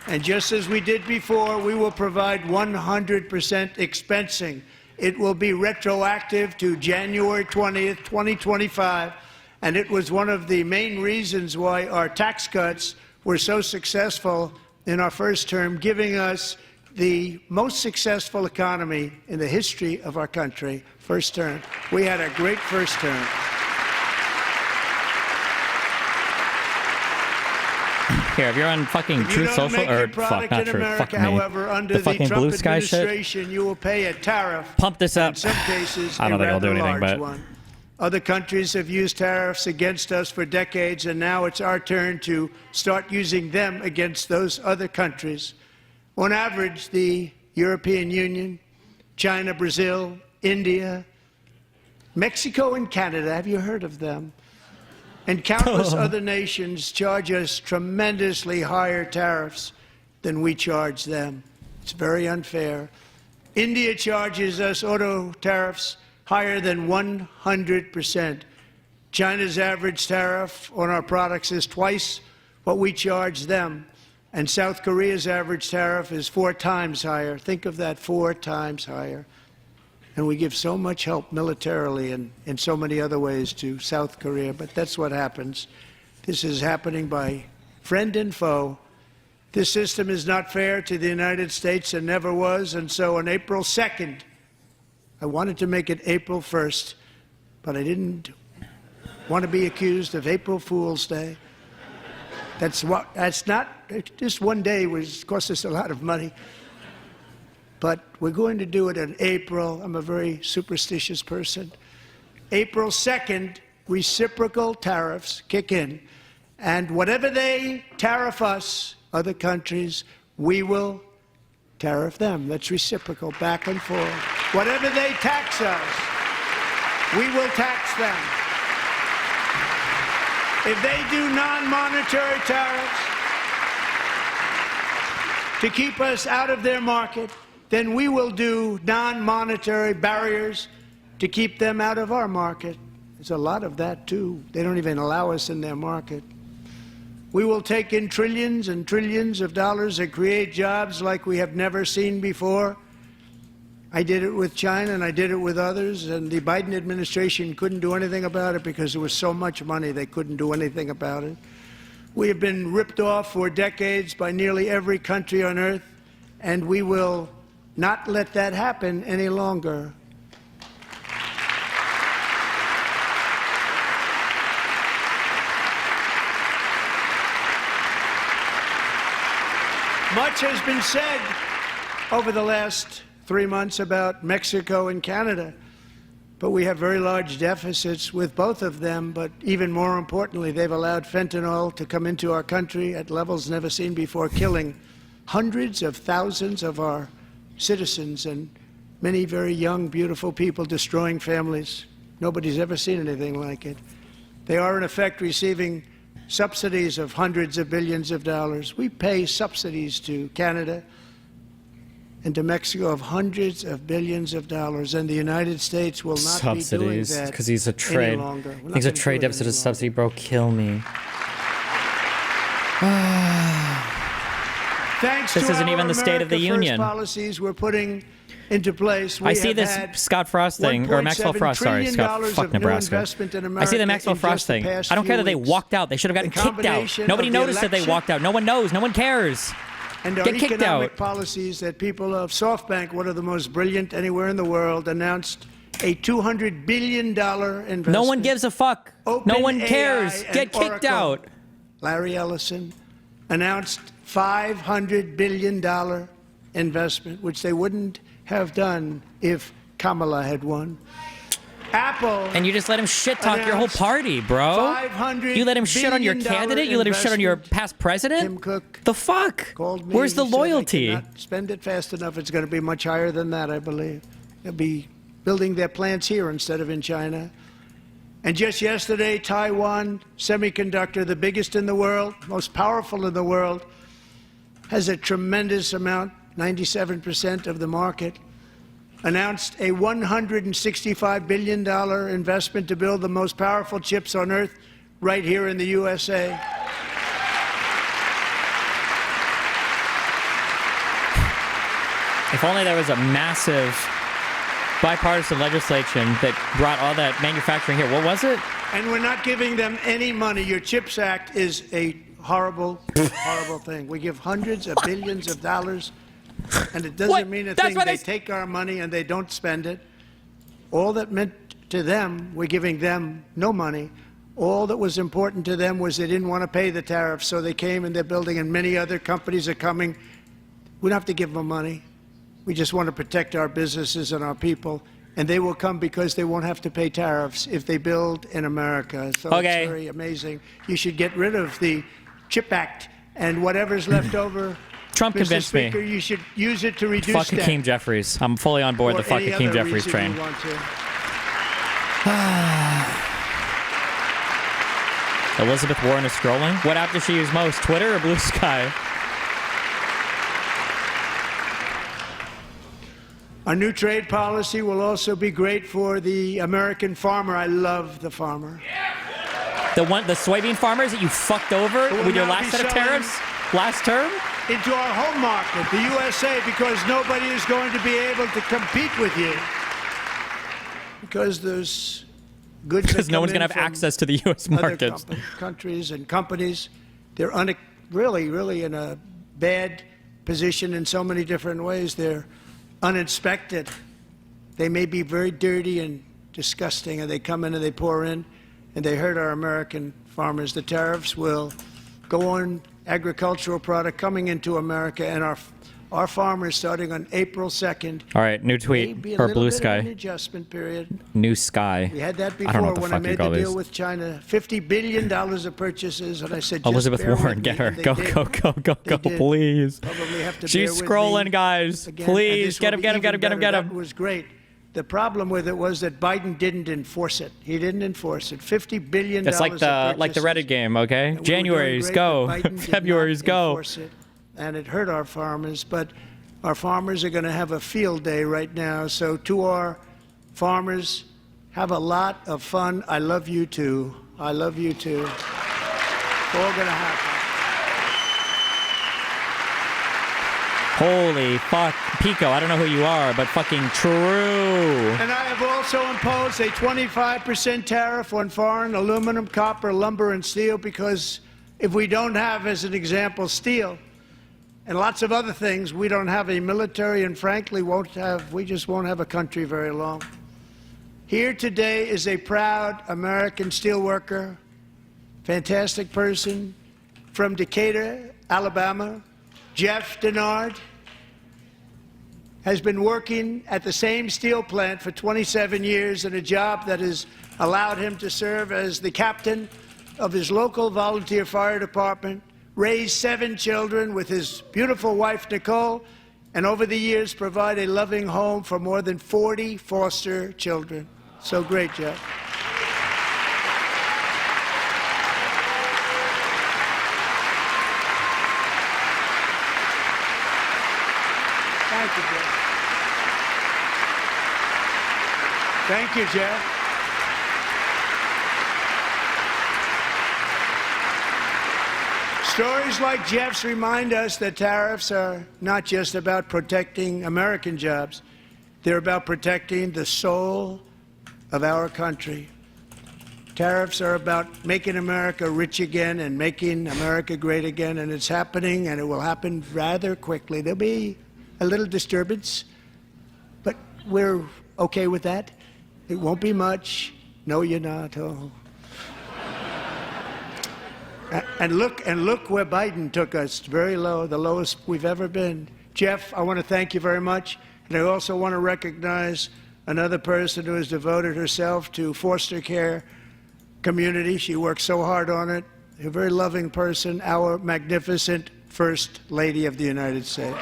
And just as we did before, we will provide 100% expensing. It will be retroactive to January 20th, 2025. And it was one of the main reasons why our tax cuts were so successful in our first term, giving us the most successful economy in the history of our country. First term. We had a great first term. Here, if you're on fucking Truth Social, or fuck, not Truth, fuck me. However, under the fucking Trump Blue Sky shit, you will pay a tariff. pump this up. In some cases, I don't think I'll do anything, but one. Other countries have used tariffs against us for decades, and now it's our turn to start using them against those other countries. On average, the European Union, China, Brazil, India, Mexico, and Canada, have you heard of them? And countless other nations charge us tremendously higher tariffs than we charge them. It's very unfair. India charges us auto tariffs higher than 100%. China's average tariff on our products is twice what we charge them. And South Korea's average tariff is 4 times higher. Think of that, 4 times higher. And we give so much help militarily and in so many other ways to South Korea, but that's what happens. This is happening by friend and foe. This system is not fair to the United States and never was, and so on April 2nd, I wanted to make it April 1st, but I didn't want to be accused of April Fool's Day. That's not, just one day was cost us a lot of money. But we're going to do it in April. I'm a very superstitious person. April 2nd, reciprocal tariffs kick in. And whatever they tariff us, other countries, we will tariff them. That's reciprocal, back and forth. Whatever they tax us, we will tax them. If they do non-monetary tariffs to keep us out of their market, then we will do non-monetary barriers to keep them out of our market. There's a lot of that, too. They don't even allow us in their market. We will take in trillions and trillions of dollars and create jobs like we have never seen before. I did it with China, and I did it with others, and the Biden administration couldn't do anything about it because there was so much money they couldn't do anything about it. We have been ripped off for decades by nearly every country on earth, and we will not let that happen any longer. Much has been said over the last 3 months about Mexico and Canada, but we have very large deficits with both of them. But even more importantly, they've allowed fentanyl to come into our country at levels never seen before, killing hundreds of thousands of our citizens and many very young, beautiful people, destroying families. Nobody's ever seen anything like it. They are, in effect, receiving subsidies of hundreds of billions of dollars. We pay subsidies to Canada and to Mexico of hundreds of billions of dollars, and the United States will not be doing that because he's a trade. any longer. He's a trade deficit of subsidy, bro. Kill me. Thanks this to isn't our even the State of the America Union. First policies we're putting into place. I see this Scott Frost thing, or Maxwell Frost, sorry, Scott, fuck Nebraska. I see the Maxwell Frost thing. I don't care that they walked out. They should have gotten kicked out. Nobody noticed that they walked out. No one knows. No one cares. And our Get kicked economic out. policies that people of SoftBank, one of the most brilliant anywhere in the world, announced a $200 billion investment. No one gives a fuck. No one OpenAI cares. and Get kicked Oracle. out. Larry Ellison announced $500 billion investment, which they wouldn't have done if Kamala had won. Apple. And you just let him shit talk your whole party, bro. You let him shit on your candidate? You let him shit on your past president? Tim Cook the fuck? called me. Where's the He said, loyalty? "I cannot spend it fast enough. It's going to be much higher than that, I believe. They'll be building their plants here instead of in China." And just yesterday, Taiwan Semiconductor, the biggest in the world, most powerful in the world, has a tremendous amount, 97% of the market, announced a $165 billion investment to build the most powerful chips on earth right here in the USA. If only there was a massive bipartisan legislation that brought all that manufacturing here. What was it? And we're not giving them any money. Your CHIPS Act is a horrible, horrible thing. We give hundreds of billions of dollars, and it doesn't mean a thing. They take our money and they don't spend it. All that meant to them, we're giving them no money. All that was important to them was they didn't want to pay the tariffs, so they came and they're building, and many other companies are coming. We don't have to give them money. We just want to protect our businesses and our people And they will come because they won't have to pay tariffs if they build in America. So it's very amazing. You should get rid of the CHIP Act and whatever's left over. Trump convinced me. You should use it to reduce Fuck Hakeem Jeffries. I'm fully on board the fuck Hakeem Jeffries train. Elizabeth Warren is scrolling. What app does she use most, Twitter or Blue Sky? Our new trade policy will also be great for the American farmer. I love the farmer. The soybean farmers that you fucked over with your last set of tariffs last term? Into our home market, the USA, because nobody is going to be able to compete with you. Because there's goods because no one's going to have access to the U.S. markets. Other countries and companies, they're really in a bad position in so many different ways. They're uninspected. They may be very dirty and disgusting, and they come in and they pour in, and they hurt our American farmers. The tariffs will go on agricultural product coming into America, and our farmers starting on April 2nd. All right, new tweet or Blue Sky. An adjustment period. New Sky. We had that before I don't know what the when fuck I made the deal with China. $50 billion of purchases, and I said, Elizabeth Warren, get her. Go, please. She's scrolling, guys. Please, get him. That was great. The problem with it was that Biden didn't enforce it. He didn't enforce it. $50 billion. It's like the Reddit game, okay? January's go, February's go. And it hurt our farmers, but our farmers are going to have a field day right now. So to our farmers, have a lot of fun. I love you too. I love you too. It's all going to happen. Holy fuck. Pico, I don't know who you are, but fucking true. And I have also imposed a 25% tariff on foreign aluminum, copper, lumber, and steel, because if we don't have, as an example, steel, and lots of other things, we don't have a military, and frankly, we just won't have a country very long. Here today is a proud American steelworker, fantastic person from Decatur, Alabama, Jeff Denard. Has been working at the same steel plant for 27 years in a job that has allowed him to serve as the captain of his local volunteer fire department, raised 7 children with his beautiful wife, Nicole, and over the years provide a loving home for more than 40 foster children. So great, Jeff. Thank you, Jeff. Thank you, Jeff. Stories like Jeff's remind us that tariffs are not just about protecting American jobs. They're about protecting the soul of our country. Tariffs are about making America rich again and making America great again, and it's happening, and it will happen rather quickly. There'll be a little disturbance, but we're okay with that. It won't be much. No, you're not. Oh. And look where Biden took us, very low, the lowest we've ever been. Jeff, I want to thank you very much. And I also want to recognize another person who has devoted herself to foster care community. She works so hard on it. A very loving person, our magnificent First Lady of the United States.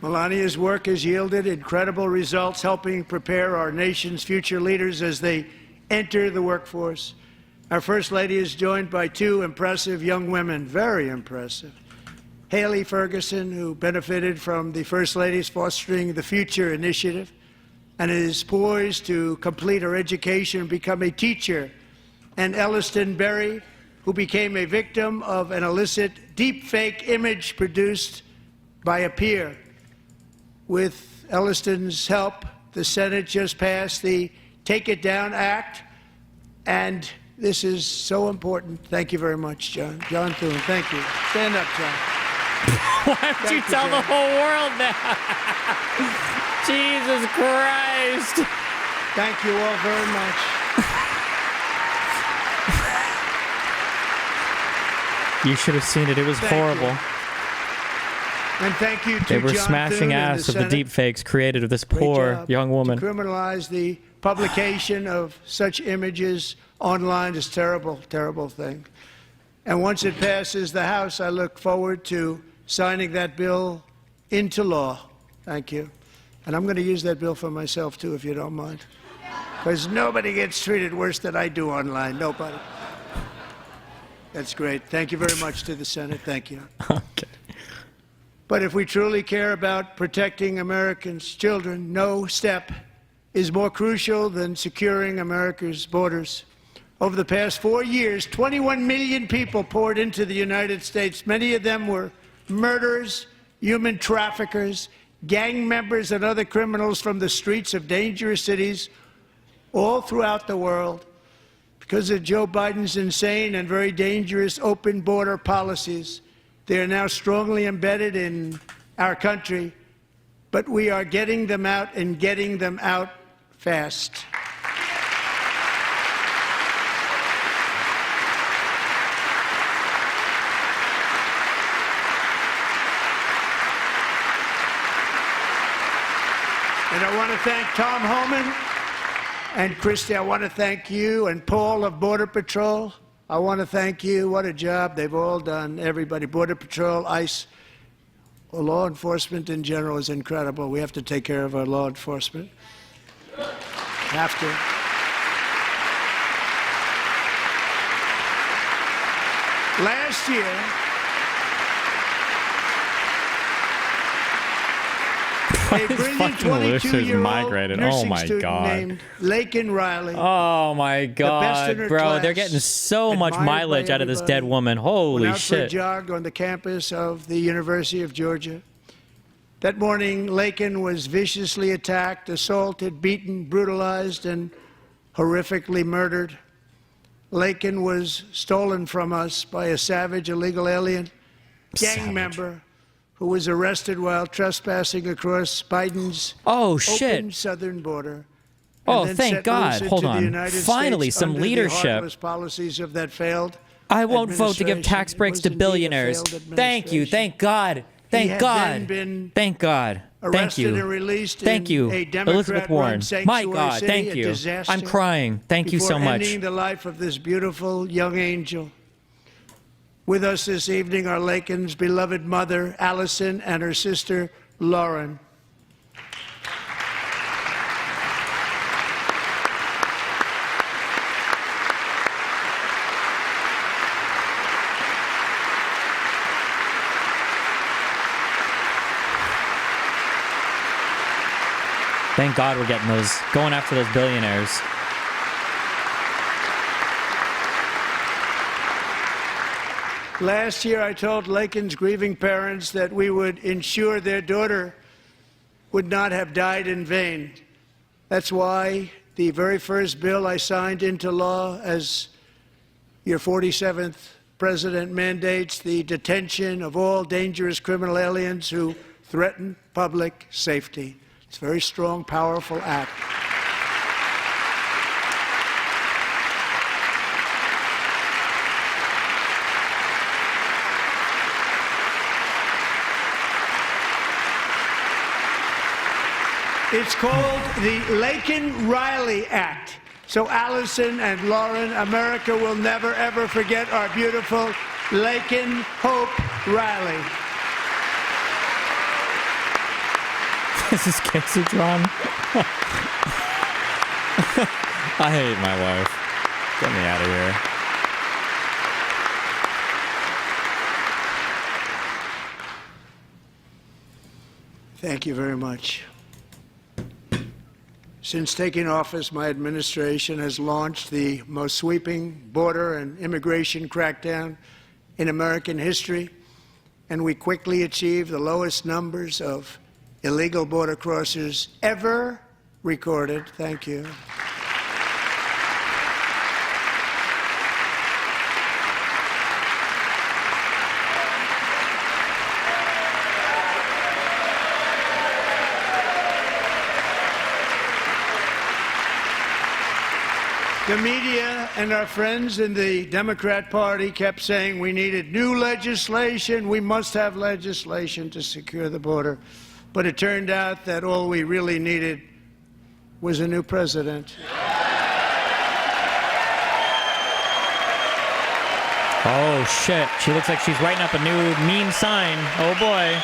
Melania's work has yielded incredible results, helping prepare our nation's future leaders as they enter the workforce. Our First Lady is joined by 2 impressive young women, very impressive. Haley Ferguson, who benefited from the First Lady's Fostering the Future initiative and is poised to complete her education and become a teacher. And Elliston Berry, who became a victim of an illicit deepfake image produced by a peer. With Elliston's help, the Senate just passed the Take It Down Act, and this is so important. Thank you very much, John. John Thune, thank you. Stand up, John. Why don't you tell the whole world that? Jesus Christ. Thank you all very much. You should have seen it. It was horrible. And thank you to They were John smashing Thune ass and of the deep fakes created of this poor young woman. To criminalize the publication of such images online is terrible, terrible thing. And once it passes the House, I look forward to signing that bill into law. Thank you. And I'm going to use that bill for myself, too, if you don't mind. Because nobody gets treated worse than I do online. Nobody. That's great. Thank you very much to the Senate. Thank you. Okay. But if we truly care about protecting Americans' children, no step is more crucial than securing America's borders. Over the past 4 years, 21 million people poured into the United States. Many of them were murderers, human traffickers, gang members, and other criminals from the streets of dangerous cities all throughout the world. Because of Joe Biden's insane and very dangerous open border policies, they are now strongly embedded in our country, but we are getting them out and getting them out fast. And I want to thank Tom Homan and Christy. I want to thank you and Paul of Border Patrol. I want to thank you. What a job they've all done. Everybody, Border Patrol, ICE, law enforcement in general is incredible. We have to take care of our law enforcement. Have to. Last year, a brilliant 22-year-old nursing student named Laken Riley. Oh my God, bro! They're getting so much mileage out of this dead woman. Holy went out for a shit! jog on the campus of the University of Georgia. That morning, Laken was viciously attacked, assaulted, beaten, brutalized, and horrifically murdered. Laken was stolen from us by a savage illegal alien gang member who was arrested while trespassing across Biden's open southern border. Oh, thank God. Hold on. Finally, some leadership. Policies of that failed I won't vote to give tax breaks to billionaires. Thank you. Thank God. Thank God. Thank God. Thank you. Thank you, Elizabeth Warren. My God, thank you. I'm crying. Thank you so much. Ending the life of this beautiful young angel. With us this evening are Laken's beloved mother, Allison, and her sister, Lauren. Thank God we're getting those, going after those billionaires. Last year, I told Laken's grieving parents that we would ensure their daughter would not have died in vain. That's why the very first bill I signed into law as your 47th president mandates the detention of all dangerous criminal aliens who threaten public safety. It's a very strong, powerful act. It's called the Laken-Riley Act. So Allison and Lauren, America will never, ever forget our beautiful Laken Hope Riley. This is Casey John. I hate my wife. Get me out of here. Thank you very much. Since taking office, my administration has launched the most sweeping border and immigration crackdown in American history, and we quickly achieved the lowest numbers of illegal border crossers ever recorded. Thank you. The media and our friends in the Democrat Party kept saying we needed new legislation. We must have legislation to secure the border. But it turned out that all we really needed was a new president. Oh, shit. She looks like she's writing up a new meme sign. Oh, boy.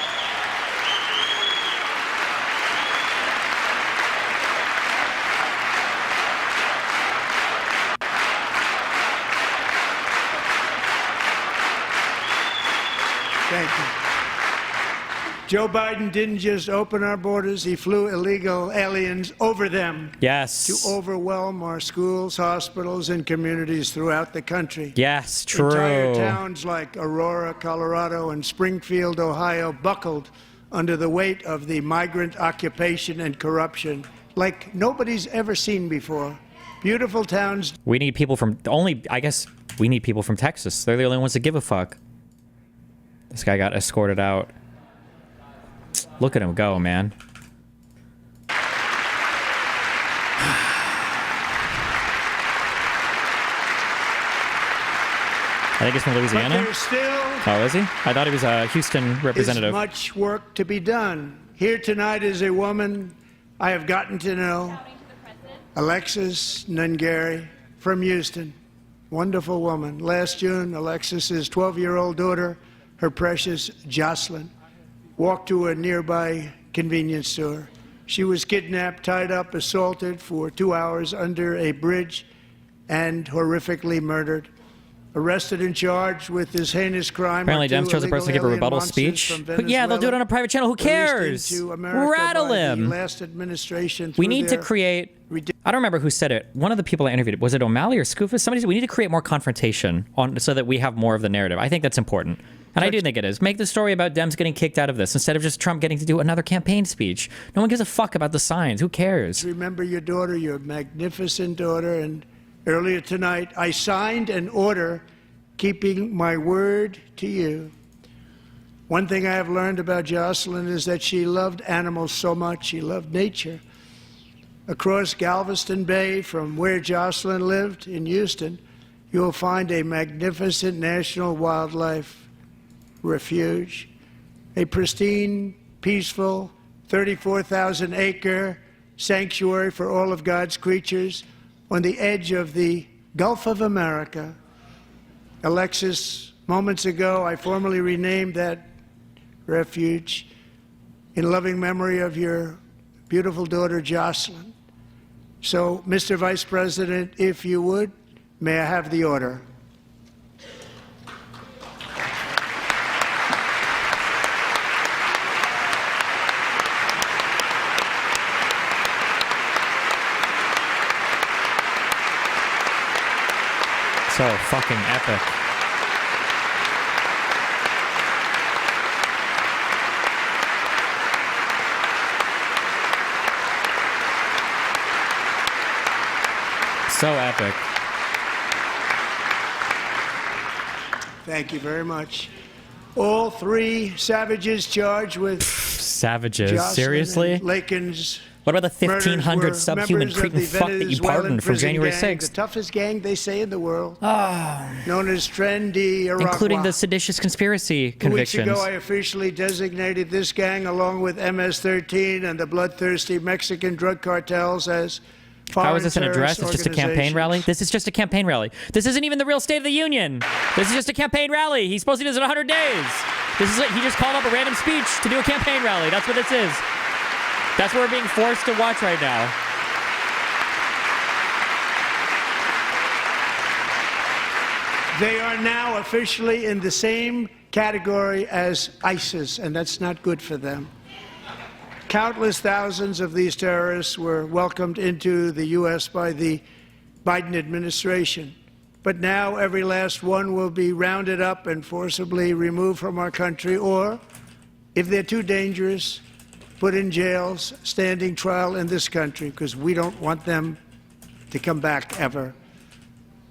Thank you. Joe Biden didn't just open our borders, he flew illegal aliens over them. Yes. To overwhelm our schools, hospitals, and communities throughout the country. Yes, true. Entire towns like Aurora, Colorado, and Springfield, Ohio, buckled under the weight of the migrant occupation and corruption like nobody's ever seen before. Beautiful towns. We need people from I guess we need people from Texas. They're the only ones that give a fuck. This guy got escorted out. Look at him go, man. I think he's from Louisiana. But there's still Oh, is he? I thought he was a Houston representative. There's much work to be done. Here tonight is a woman I have gotten to know, Alexis Nungary from Houston. Wonderful woman. Last June, Alexis's 12-year-old daughter, her precious Jocelyn, walked to a nearby convenience store. She was kidnapped, tied up, assaulted for 2 hours under a bridge, and horrifically murdered. Arrested and charged with this heinous crime. Apparently, Dems chose a person to give a rebuttal speech. Yeah, they'll do it on a private channel. Who cares? Rattle him. We need to create. I don't remember who said it. One of the people I interviewed, was it O'Malley or Scoofus? Somebody said we need to create more confrontation so that we have more of the narrative. I think that's important. And I do think it is. Make the story about Dems getting kicked out of this instead of just Trump getting to do another campaign speech. No one gives a fuck about the signs. Who cares? Remember your daughter, your magnificent daughter, and earlier tonight, I signed an order keeping my word to you. One thing I have learned about Jocelyn is that she loved animals so much. She loved nature. Across Galveston Bay, from where Jocelyn lived in Houston, you will find a magnificent national wildlife refuge, a pristine, peaceful, 34,000-acre sanctuary for all of God's creatures on the edge of the Gulf of America. Alexis, moments ago, I formally renamed that refuge in loving memory of your beautiful daughter, Jocelyn. So, Mr. Vice President, if you would, may I have the order? So fucking epic. So epic. Thank you very much. All three savages charged with savages. Jocelyn seriously? Lakin's. What about the 1,500 subhuman Cretan fuck that you pardoned from January 6th? The toughest gang, they say, in the world. Known as Trendy Iraqwa. Including the seditious conspiracy convictions. 2 weeks ago, I officially designated this gang, along with MS-13 and the bloodthirsty Mexican drug cartels, as how is this an address? It's just a campaign rally? This is just a campaign rally. This isn't even the real State of the Union. This is just a campaign rally. He's supposed to do this in 100 days. This is it. He just called up a random speech to do a campaign rally. That's what this is. That's what we're being forced to watch right now. They are now officially in the same category as ISIS, and that's not good for them. Countless thousands of these terrorists were welcomed into the U.S. by the Biden administration. But now every last one will be rounded up and forcibly removed from our country, or, if they're too dangerous, put in jails, standing trial in this country, because we don't want them to come back ever.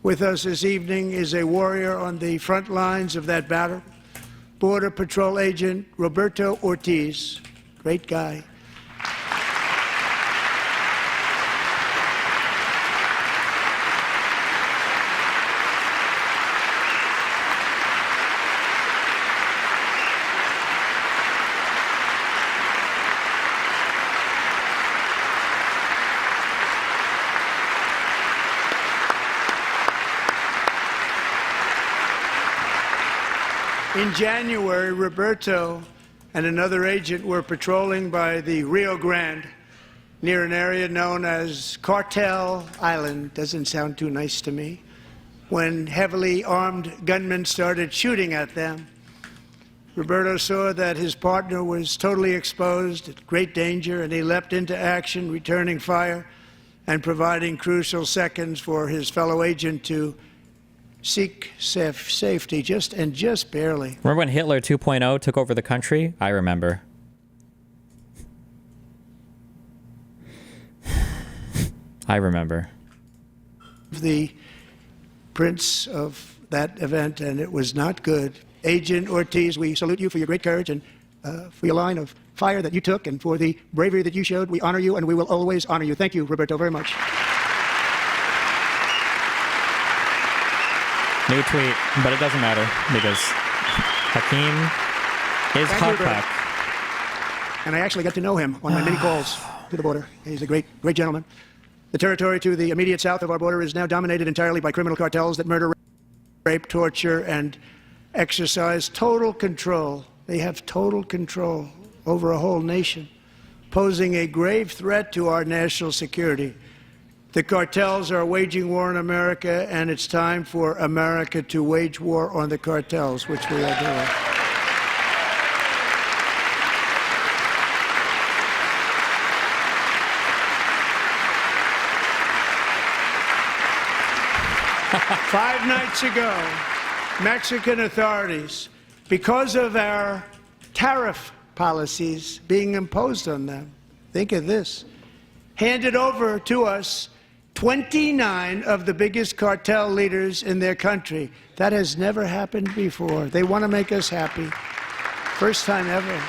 With us this evening is a warrior on the front lines of that battle, Border Patrol Agent Roberto Ortiz. Great guy. In January, Roberto and another agent were patrolling by the Rio Grande near an area known as Cartel Island. Doesn't sound too nice to me. When heavily armed gunmen started shooting at them, Roberto saw that his partner was totally exposed, at great danger, and he leapt into action, returning fire and providing crucial seconds for his fellow agent to seek safety, just barely. Remember when Hitler 2.0 took over the country? I remember. I remember. The prince of that event, and it was not good. Agent Ortiz, we salute you for your great courage and for your line of fire that you took and for the bravery that you showed. We honor you, and we will always honor you. Thank you, Roberto, very much. New tweet, but it doesn't matter because Hakeem is Hapak. And I actually got to know him on my many calls to the border. He's a great gentleman. The territory to the immediate south of our border is now dominated entirely by criminal cartels that murder, rape, torture, and exercise total control. They have total control over a whole nation, posing a grave threat to our national security. The cartels are waging war on America, and it's time for America to wage war on the cartels, which we are doing. Five nights ago, Mexican authorities, because of our tariff policies being imposed on them, think of this, handed over to us 29 of the biggest cartel leaders in their country. That has never happened before. They want to make us happy. First time ever.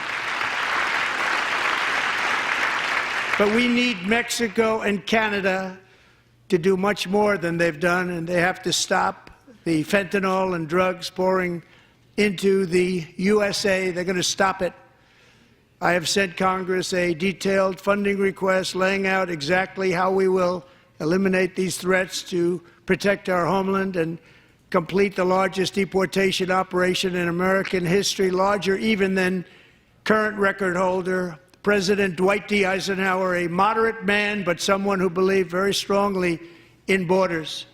But we need Mexico and Canada to do much more than they've done, and they have to stop the fentanyl and drugs pouring into the USA. They're going to stop it. I have sent Congress a detailed funding request laying out exactly how we will eliminate these threats to protect our homeland and complete the largest deportation operation in American history, larger even than current record holder, President Dwight D. Eisenhower, a moderate man, but someone who believed very strongly in borders.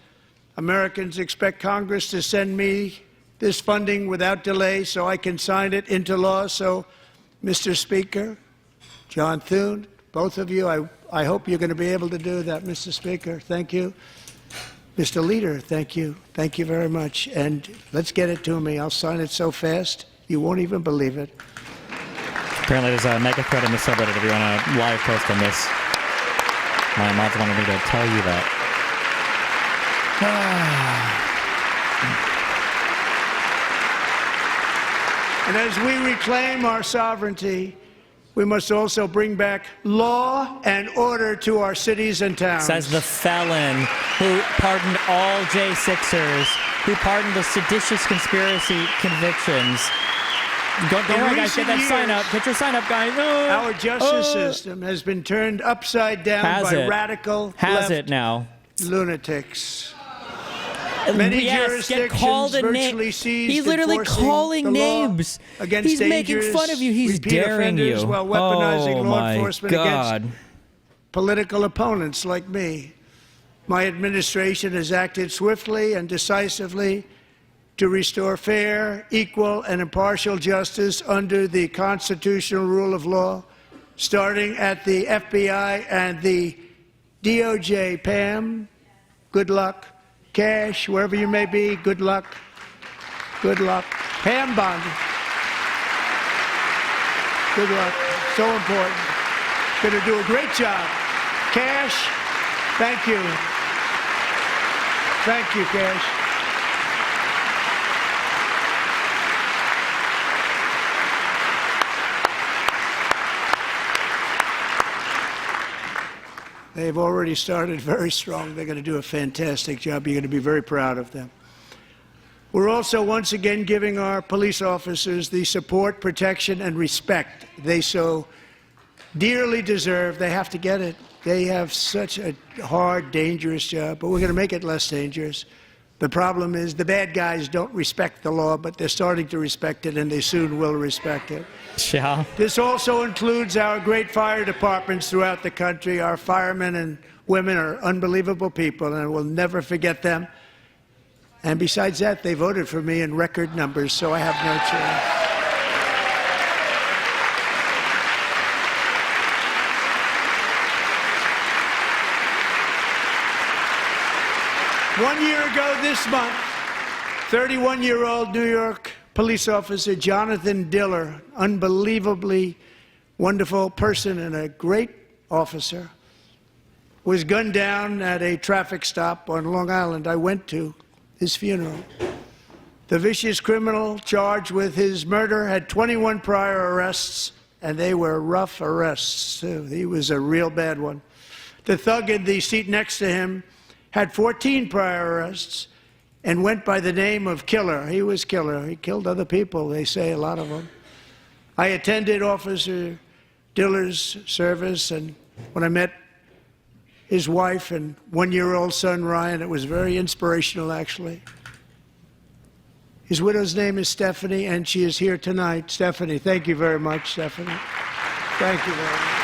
Americans expect Congress to send me this funding without delay so I can sign it into law. So, Mr. Speaker, John Thune, both of you, I hope you're going to be able to do that, Mr. Speaker. Thank you. Mr. Leader, thank you. Thank you very much. And let's get it to me. I'll sign it so fast, you won't even believe it. Apparently there's a mega thread in the subreddit if you want to live post on this. My mods wanted me to tell you that. And as we reclaim our sovereignty, we must also bring back law and order to our cities and towns. Says the felon who pardoned all J6ers, who pardoned the seditious conspiracy convictions. Don't worry, guys, get that sign up. Get your sign up, guys. Our justice system has been turned upside down by radical left lunatics. Many jurisdictions virtually seized He's literally calling names. He's making fun of you. He's daring you. While weaponizing law enforcement against political opponents like me. My administration has acted swiftly and decisively to restore fair, equal, and impartial justice under the constitutional rule of law, starting at the FBI and the DOJ. Pam, good luck. Cash, wherever you may be, good luck. Good luck. Pam Bondi, good luck. So important. Going to do a great job. Cash, thank you. Thank you, Cash. They've already started very strong. They're going to do a fantastic job. You're going to be very proud of them. We're also once again giving our police officers the support, protection, and respect they so dearly deserve. They have to get it. They have such a hard, dangerous job, but we're going to make it less dangerous. The problem is the bad guys don't respect the law, but they're starting to respect it, and they soon will respect it. Yeah. This also includes our great fire departments throughout the country. Our firemen and women are unbelievable people, and we'll never forget them. And besides that, they voted for me in record numbers, so I have no choice. 1 year ago this month, 31-year-old New York police officer Jonathan Diller, unbelievably wonderful person and a great officer, was gunned down at a traffic stop on Long Island. I went to his funeral. The vicious criminal charged with his murder had 21 prior arrests, and they were rough arrests, too. He was a real bad one. The thug in the seat next to him had 14 prior arrests and went by the name of Killer. He was Killer. He killed other people, they say, a lot of them. I attended Officer Diller's service, and when I met his wife and one-year-old son, Ryan, it was very inspirational, actually. His widow's name is Stephanie, and she is here tonight. Stephanie, thank you very much, Stephanie. Thank you very much.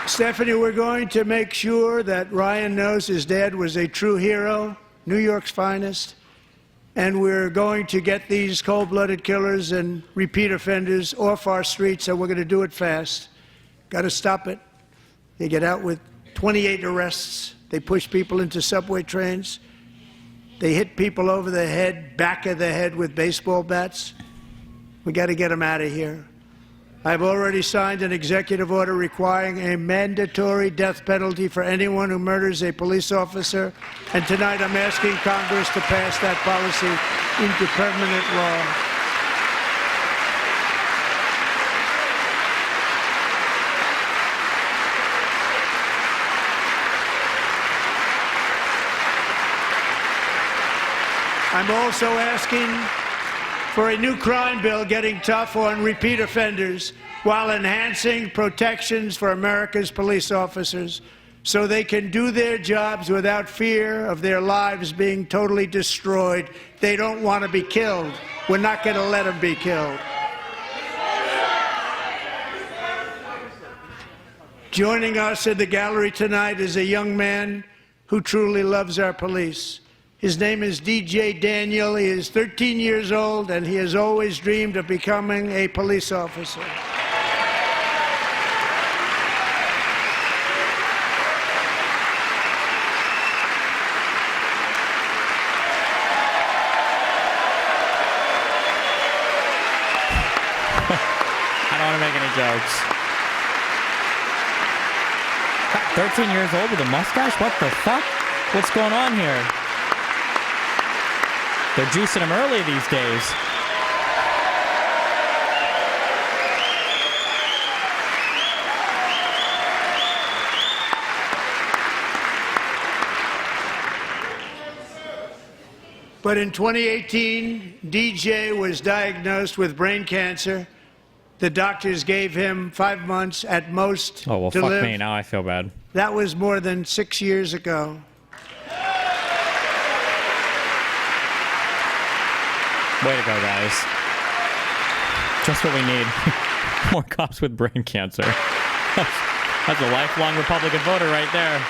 Stephanie, we're going to make sure that Ryan knows his dad was a true hero, New York's finest, and we're going to get these cold-blooded killers and repeat offenders off our streets, and we're going to do it fast. Got to stop it. They get out with 28 arrests. They push people into subway trains. They hit people over the head, back of the head with baseball bats. We got to get them out of here. I've already signed an executive order requiring a mandatory death penalty for anyone who murders a police officer, and tonight I'm asking Congress to pass that policy into permanent law. I'm also asking for a new crime bill getting tough on repeat offenders while enhancing protections for America's police officers so they can do their jobs without fear of their lives being totally destroyed. They don't want to be killed. We're not going to let them be killed. Joining us in the gallery tonight is a young man who truly loves our police. His name is DJ Daniel. He is 13 years old, and he has always dreamed of becoming a police officer. I don't want to make any jokes. 13 years old with a mustache? What the fuck? What's going on here? They're juicing him early these days. But in 2018, DJ was diagnosed with brain cancer. The doctors gave him 5 months at most to live. Oh, well, fuck me. Now I feel bad. That was more than 6 years ago. Way to go, guys. Just what we need. More cops with brain cancer. That's a lifelong Republican voter right there.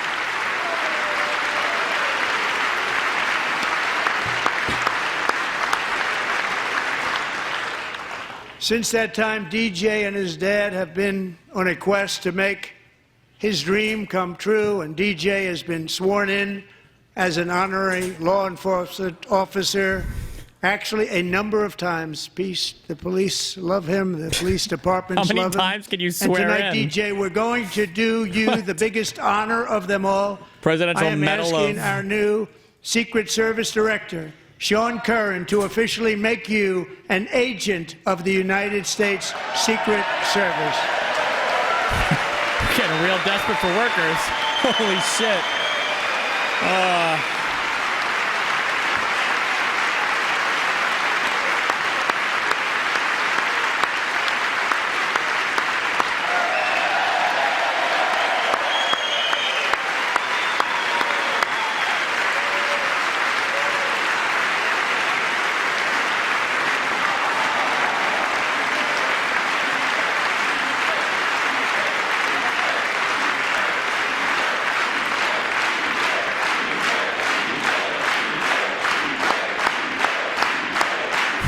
Since that time, DJ and his dad have been on a quest to make his dream come true, and DJ has been sworn in as an honorary law enforcement officer. Actually, a number of times. The police love him. The police departments love him. How many times can you swear in? And tonight, DJ, we're going to do you the biggest honor of them all. Presidential Medal of... I am asking our new Secret Service Director, Sean Curran, to officially make you an agent of the United States Secret Service. Getting real desperate for workers. Holy shit.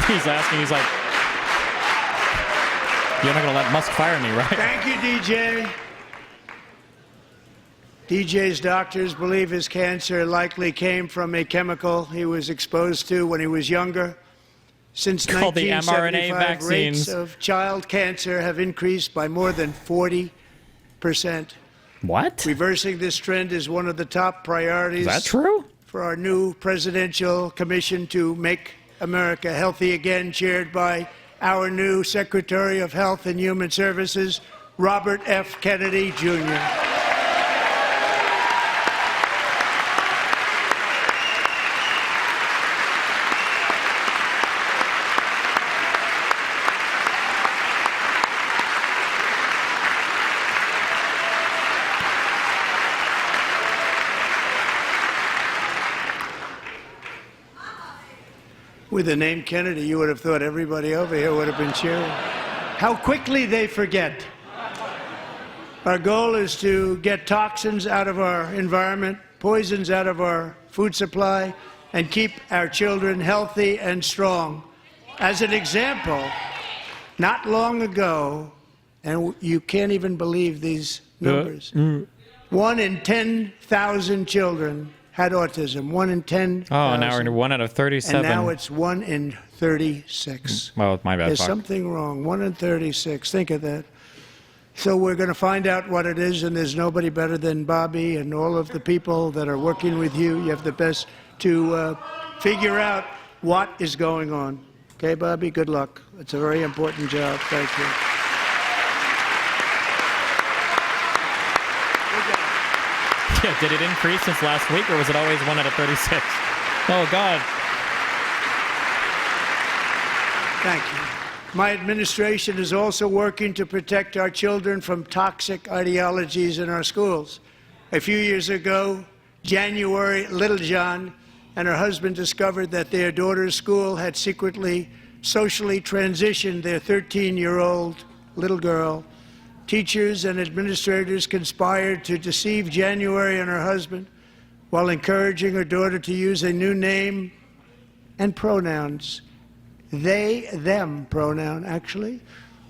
He's asking, he's like, you're not going to let Musk fire me, right? Thank you, DJ. DJ's doctors believe his cancer likely came from a chemical he was exposed to when he was younger. Since Called the mRNA 1975, vaccines. rates of child cancer have increased by more than 40%. What? Reversing this trend is one of the top priorities. Is that true? For our new presidential commission to make America healthy again, chaired by our new Secretary of Health and Human Services, Robert F. Kennedy, Jr. With the name Kennedy, you would have thought everybody over here would have been cheering. How quickly they forget. Our goal is to get toxins out of our environment, poisons out of our food supply, and keep our children healthy and strong. As an example, not long ago, and you can't even believe these numbers, 1 in 10,000 children had autism. 1 in 10,000. Oh, now we're 1 out of 37. And now it's 1 in 36. Well, my bad. There's something wrong. 1 in 36. Think of that. So we're going to find out what it is, and there's nobody better than Bobby and all of the people that are working with you. You have the best to figure out what is going on. Okay, Bobby? Good luck. It's a very important job. Thank you. Yeah, did it increase since last week, or was it always 1 out of 36? Oh, God. Thank you. My administration is also working to protect our children from toxic ideologies in our schools. A few years ago, January, Littlejohn and her husband discovered that their daughter's school had secretly socially transitioned their 13-year-old little girl. Teachers and administrators conspired to deceive January and her husband while encouraging her daughter to use a new name and pronouns. They, them pronoun, actually,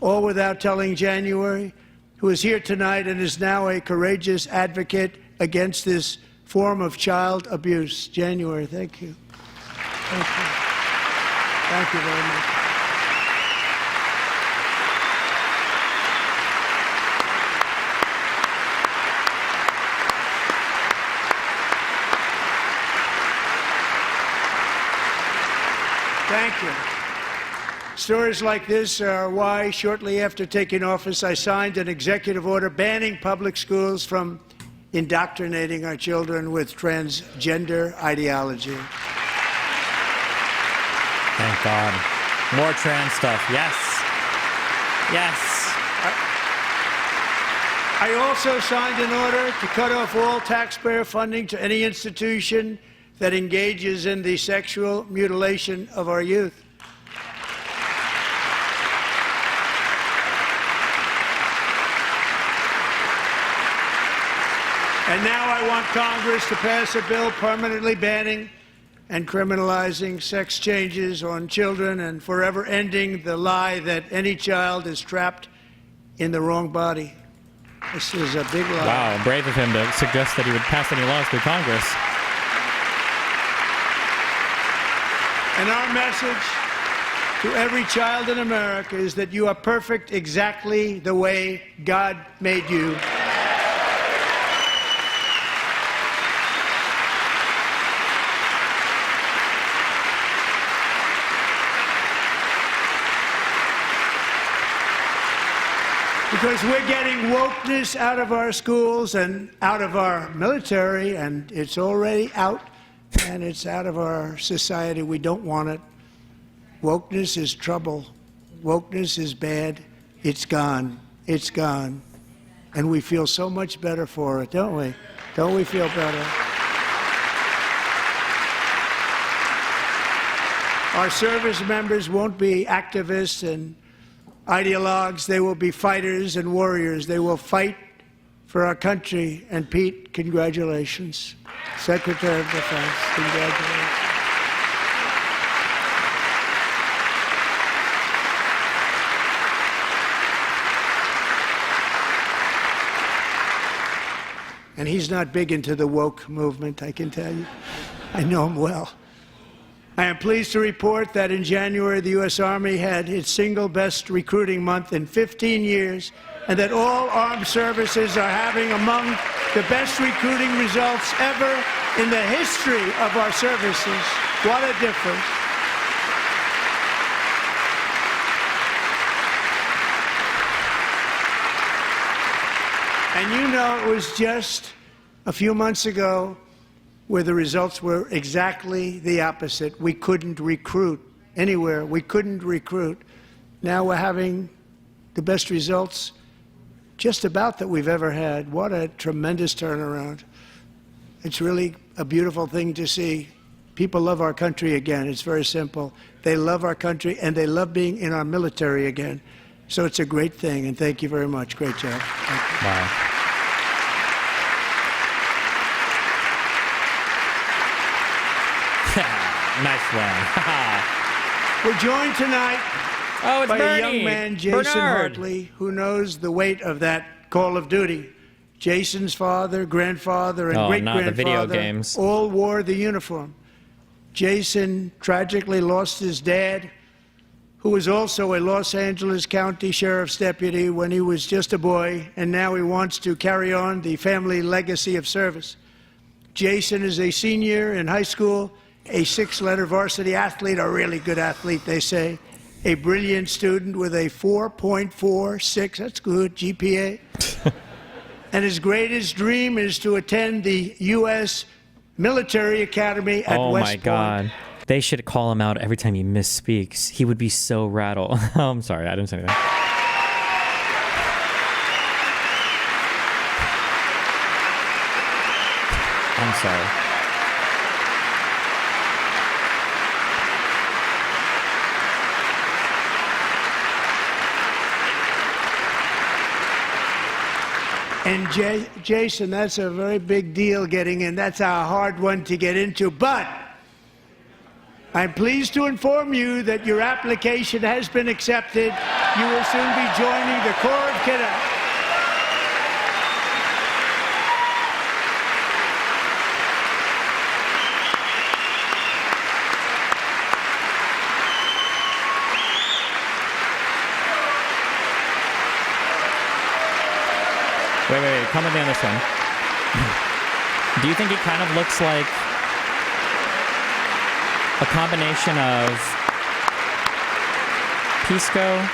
all without telling January, who is here tonight and is now a courageous advocate against this form of child abuse. January, thank you. Thank you. Thank you very much. Thank you. Stories like this are why, shortly after taking office, I signed an executive order banning public schools from indoctrinating our children with transgender ideology. Thank God. More trans stuff. Yes. Yes. I also signed an order to cut off all taxpayer funding to any institution that engages in the sexual mutilation of our youth. And now I want Congress to pass a bill permanently banning and criminalizing sex changes on children and forever ending the lie that any child is trapped in the wrong body. This is a big lie. Wow, brave of him to suggest that he would pass any laws through Congress. And our message to every child in America is that you are perfect exactly the way God made you. Because we're getting wokeness out of our schools and out of our military, and it's already out, and it's out of our society. We don't want it. Wokeness is trouble. Wokeness is bad. It's gone. It's gone. And we feel so much better for it, don't we? Don't we feel better? Our service members won't be activists and ideologues. They will be fighters and warriors. They will fight for our country. And Pete, congratulations. Secretary of Defense, congratulations. And he's not big into the woke movement, I can tell you. I know him well. I am pleased to report that in January, the U.S. Army had its single best recruiting month in 15 years, and that all armed services are having among the best recruiting results ever in the history of our services. What a difference. And you know, it was just a few months ago where the results were exactly the opposite. We couldn't recruit anywhere. We couldn't recruit. Now we're having the best results just about that we've ever had. What a tremendous turnaround. It's really a beautiful thing to see. People love our country again. It's very simple. They love our country, and they love being in our military again. So it's a great thing, and thank you very much. Great job. Thank you. Wow. Nice one. We're joined tonight by a young man, Jason Hartley, who knows the weight of that call of duty. Jason's father, grandfather, and great-grandfather the video games. all wore the uniform. Jason tragically lost his dad, who was also a Los Angeles County Sheriff's deputy when he was just a boy, and now he wants to carry on the family legacy of service. Jason is a senior in high school, a six-letter varsity athlete, a really good athlete, they say, a brilliant student with a 4.46, that's good, GPA. And his greatest dream is to attend the U.S. Military Academy at West Point. Oh, my God. They should call him out every time he misspeaks. He would be so rattled. Oh, I'm sorry, I didn't say anything. I'm sorry. And Jason, that's a very big deal getting in. That's a hard one to get into. But I'm pleased to inform you that your application has been accepted. You will soon be joining the Corps of Cadets. Wait, come with me on this one. Do you think he kind of looks like a combination of Pisco?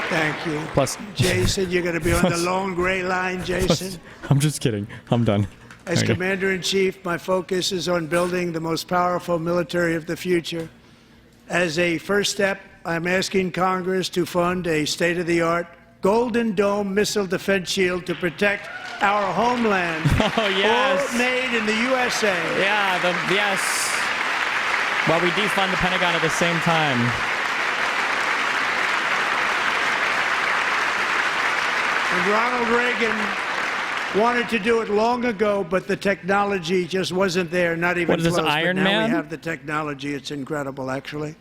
Thank you. Plus, Jason, you're going to be on the long gray line, Jason. I'm just kidding. I'm done. As Commander-in-Chief, my focus is on building the most powerful military of the future. As a first step, I'm asking Congress to fund a state-of-the-art Golden Dome missile defense shield to protect our homeland. Oh, yes. All made in the USA. Yeah, yes. While we defund the Pentagon at the same time. And Ronald Reagan wanted to do it long ago, but the technology just wasn't there, not even close. What is this, Iron Man? Now we have the technology. It's incredible, actually.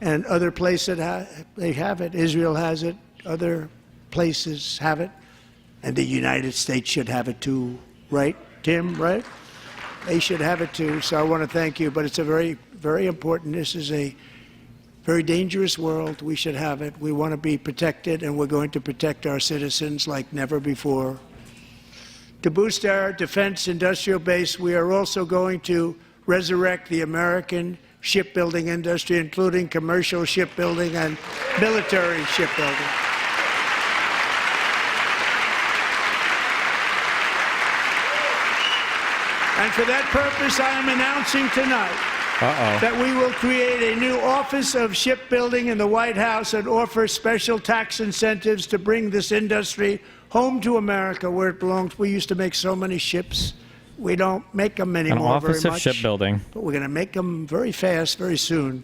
And other places, they have it. Israel has it. Other places have it, and the United States should have it too, right, Tim, right? They should have it too, so I want to thank you, but it's a very, very important, this is a very dangerous world. We should have it. We want to be protected, and we're going to protect our citizens like never before. To boost our defense industrial base, we are also going to resurrect the American shipbuilding industry, including commercial shipbuilding and military shipbuilding. And for that purpose, I am announcing tonight that we will create a new Office of Shipbuilding in the White House and offer special tax incentives to bring this industry home to America where it belongs. We used to make so many ships. We don't make them anymore very much. An Office of Shipbuilding. But we're going to make them very fast, very soon.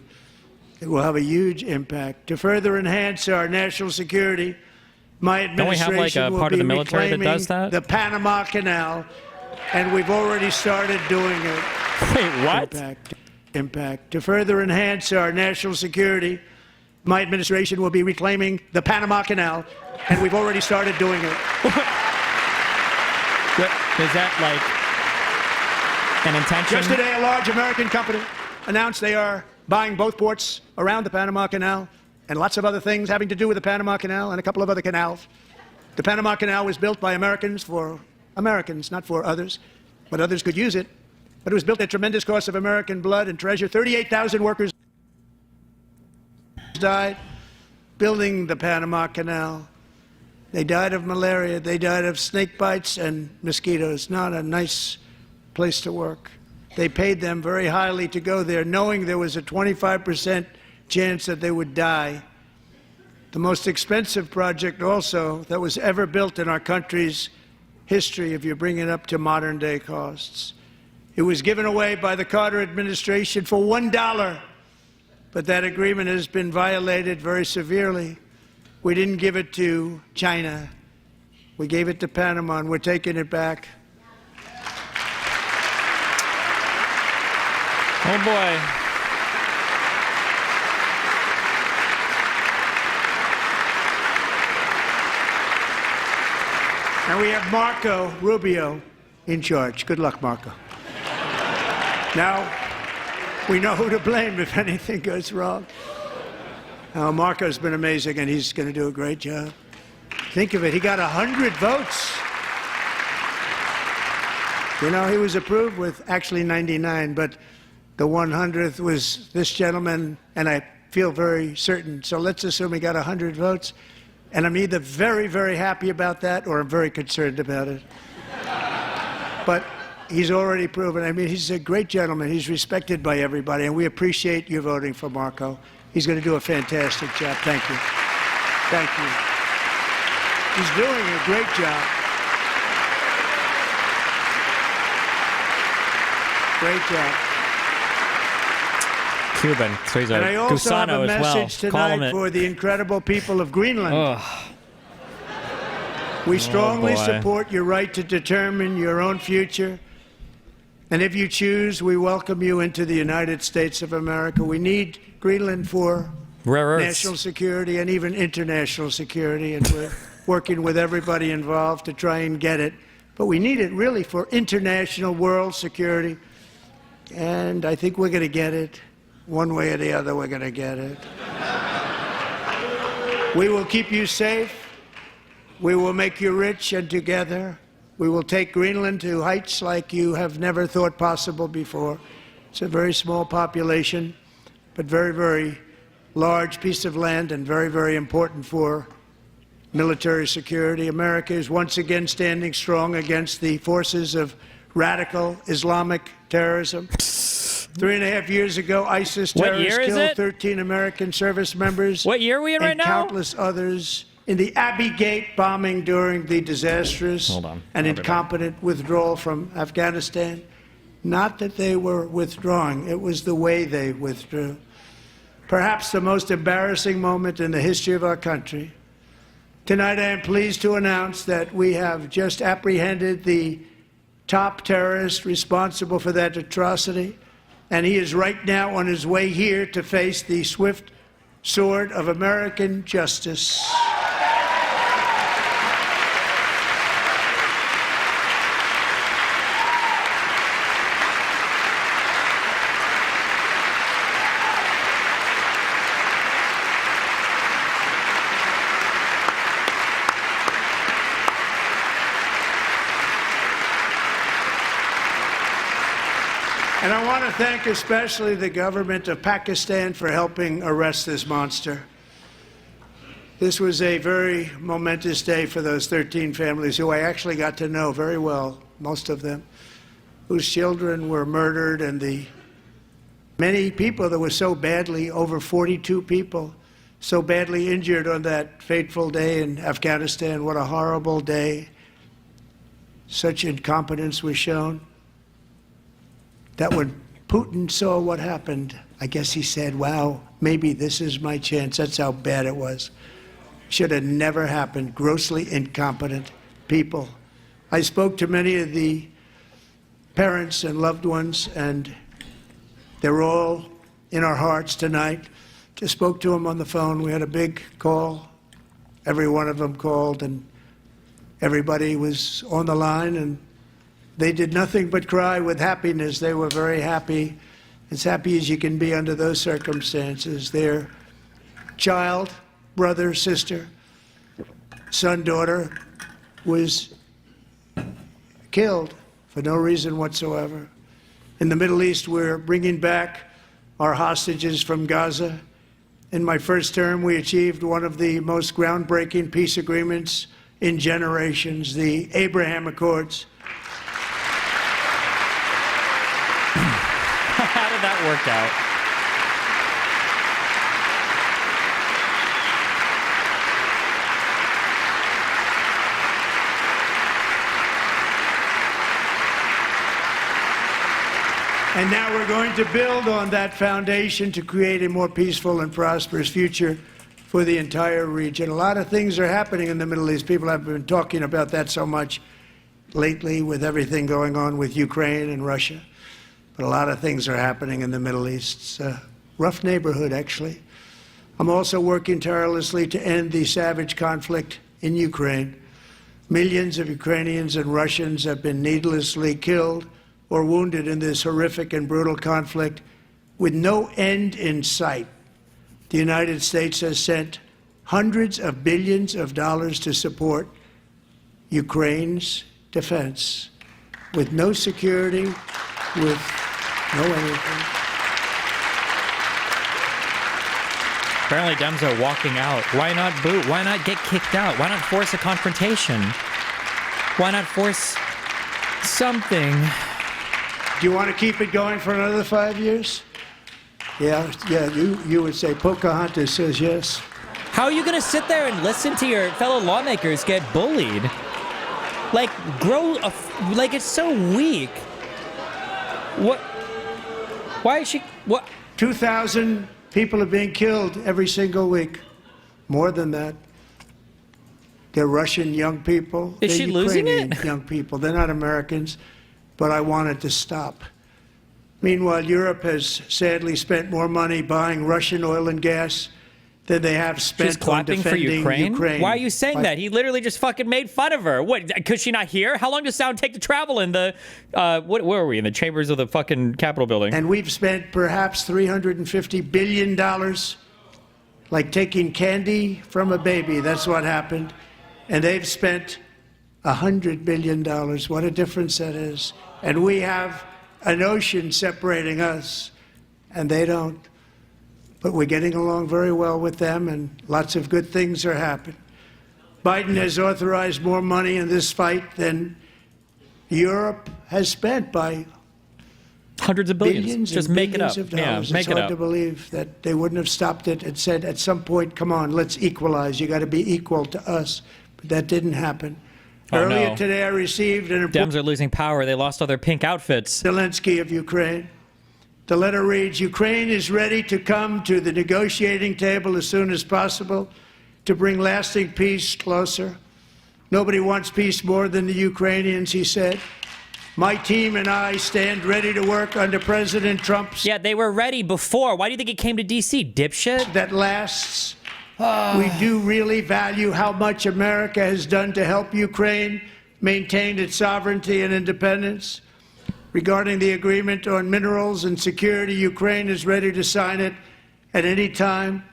It will have a huge impact. To further enhance our national security, my administration Don't we have like a part of the military that does that? The Panama Canal, and we've already started doing it. Wait, what? Impact. To further enhance our national security, my administration will be reclaiming the Panama Canal, and we've already started doing it. Is that like an intention? Just today, a large American company announced they are buying both ports around the Panama Canal and lots of other things having to do with the Panama Canal and a couple of other canals. The Panama Canal was built by Americans for Americans, not for others, but others could use it. But it was built at tremendous cost of American blood and treasure. 38,000 workers died building the Panama Canal. They died of malaria. They died of snake bites and mosquitoes. Not a nice place to work. They paid them very highly to go there, knowing there was a 25% chance that they would die. The most expensive project also that was ever built in our country's history, if you bring it up to modern day costs. It was given away by the Carter administration for $1, but that agreement has been violated very severely. We didn't give it to China. We gave it to Panama, and we're taking it back. Oh, boy. And we have Marco Rubio in charge. Good luck, Marco. Now, we know who to blame if anything goes wrong. Marco's been amazing, and he's going to do a great job. Think of it. He got 100 votes. You know, he was approved with actually 99, but the 100th was this gentleman, and I feel very certain. So let's assume he got 100 votes. And I'm either very, very happy about that or I'm very concerned about it. But he's already proven. I mean, he's a great gentleman. He's respected by everybody, and we appreciate you voting for Marco. He's going to do a fantastic job. Thank you. Thank you. He's doing a great job. Great job. Cuban. So he's a and I also have Gusano a message as well. tonight for the incredible people of Greenland. Ugh. We strongly boy. support your right to determine your own future. And if you choose, we welcome you into the United States of America. We need Greenland for Rare earths. national security and even international security. And we're working with everybody involved to try and get it. But we need it really for international world security. And I think we're going to get it. One way or the other, we're going to get it. We will keep you safe. We will make you rich, and together we will take Greenland to heights like you have never thought possible before. It's a very small population, but very, very large piece of land and very, very important for military security. America is once again standing strong against the forces of radical Islamic terrorism. 3.5 years ago, ISIS terrorists killed 13 American service members. What year are we in right now? And countless others in the Abbey Gate bombing during the disastrous and incompetent withdrawal from Afghanistan. Not that they were withdrawing, it was the way they withdrew. Perhaps the most embarrassing moment in the history of our country. Tonight, I am pleased to announce that we have just apprehended the top terrorist responsible for that atrocity. And he is right now on his way here to face the swift sword of American justice. And I want to thank especially the government of Pakistan for helping arrest this monster. This was a very momentous day for those 13 families who I actually got to know very well, most of them, whose children were murdered, and the many people that were so badly, over 42 people, so badly injured on that fateful day in Afghanistan. What a horrible day. Such incompetence was shown that when Putin saw what happened, I guess he said, wow, maybe this is my chance. That's how bad it was. Should have never happened. Grossly incompetent people. I spoke to many of the parents and loved ones, and they're all in our hearts tonight. Just spoke to them on the phone. We had a big call. Every one of them called, and everybody was on the line, and they did nothing but cry with happiness. They were very happy, as happy as you can be under those circumstances. Their child, brother, sister, son, daughter was killed for no reason whatsoever. In the Middle East, we're bringing back our hostages from Gaza. In my first term, we achieved one of the most groundbreaking peace agreements in generations, the Abraham Accords. How did that work out? And now we're going to build on that foundation to create a more peaceful and prosperous future for the entire region. A lot of things are happening in the Middle East. People have been talking about that so much lately with everything going on with Ukraine and Russia. But a lot of things are happening in the Middle East. It's a rough neighborhood, actually. I'm also working tirelessly to end the savage conflict in Ukraine. Millions of Ukrainians and Russians have been needlessly killed or wounded in this horrific and brutal conflict with no end in sight. The United States has sent hundreds of billions of dollars to support Ukraine's defense with no security, with no anything. Apparently Dems are walking out. Why not boot? Why not get kicked out? Why not force a confrontation? Why not force something? Do you want to keep it going for another 5 years? Yeah, you would say Pocahontas says yes. How are you going to sit there and listen to your fellow lawmakers get bullied? Like, like, it's so weak. What? Why is she, what? 2,000 people are being killed every single week. More than that. They're Russian young people. Is she losing it? Ukrainian young people. They're not Americans. But I want it to stop. Meanwhile, Europe has sadly spent more money buying Russian oil and gas than they have spent She's clapping on defending for Ukraine. Why are you saying that? He literally just fucking made fun of her. What? Could she not hear? How long does sound take to travel in the, where are we? In the chambers of the fucking Capitol building? And we've spent perhaps $350 billion, like taking candy from a baby. That's what happened. And they've spent $100 billion. What a difference that is. And we have an ocean separating us, and they don't. But we're getting along very well with them, and lots of good things are happening. Biden has authorized more money in this fight than Europe has spent by hundreds of billions. Billions Just and make it up. billions of Yeah, dollars. make it's it hard up. to believe that they wouldn't have stopped it and said at some point, come on, let's equalize. You got to be equal to us. But that didn't happen. Oh, Earlier no. today, I received an important Dems are losing power. They lost all their pink outfits. Zelensky of Ukraine. The letter reads, Ukraine is ready to come to the negotiating table as soon as possible to bring lasting peace closer. Nobody wants peace more than the Ukrainians, he said. My team and I stand ready to work under President Trump's Yeah, they were ready before. Why do you think it came to D.C., dipshit? that lasts. We do really value how much America has done to help Ukraine maintain its sovereignty and independence. Regarding the agreement on minerals and security, Ukraine is ready to sign it at any time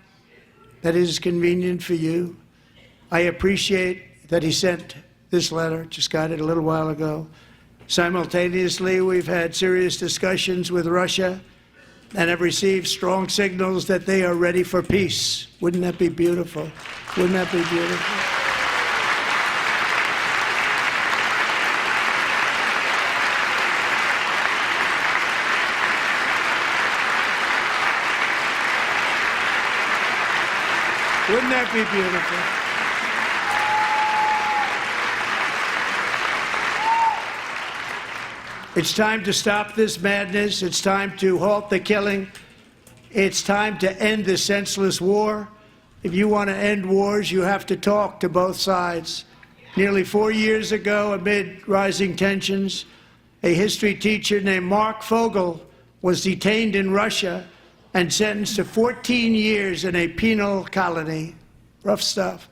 that is convenient for you. I appreciate that he sent this letter, just got it a little while ago. Simultaneously, we've had serious discussions with Russia and have received strong signals that they are ready for peace. Wouldn't that be beautiful? Wouldn't that be beautiful? Wouldn't that be beautiful? It's time to stop this madness. It's time to halt the killing. It's time to end this senseless war. If you want to end wars, you have to talk to both sides. Nearly 4 years ago, amid rising tensions, a history teacher named Mark Fogel was detained in Russia and sentenced to 14 years in a penal colony. Rough stuff.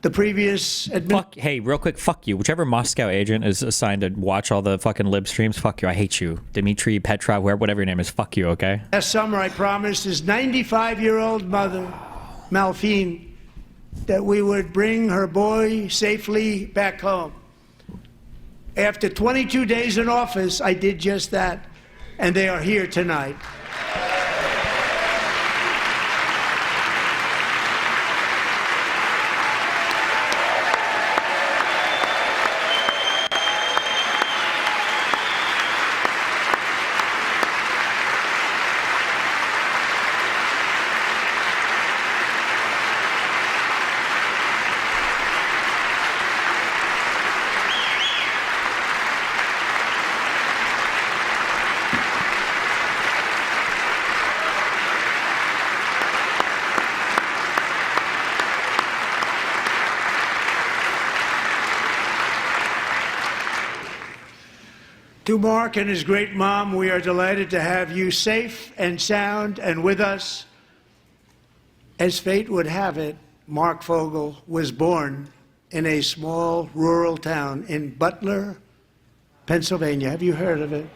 The previous... Hey, real quick, fuck you. Whichever Moscow agent is assigned to watch all the fucking lib streams, fuck you. I hate you. Dmitry Petrov, whatever your name is, fuck you, okay? Last summer, I promised his 95-year-old mother, Malphine, that we would bring her boy safely back home. After 22 days in office, I did just that, and they are here tonight. To Mark and his great mom, we are delighted to have you safe and sound and with us. As fate would have it, Mark Fogel was born in a small rural town in Butler, Pennsylvania. Have you heard of it?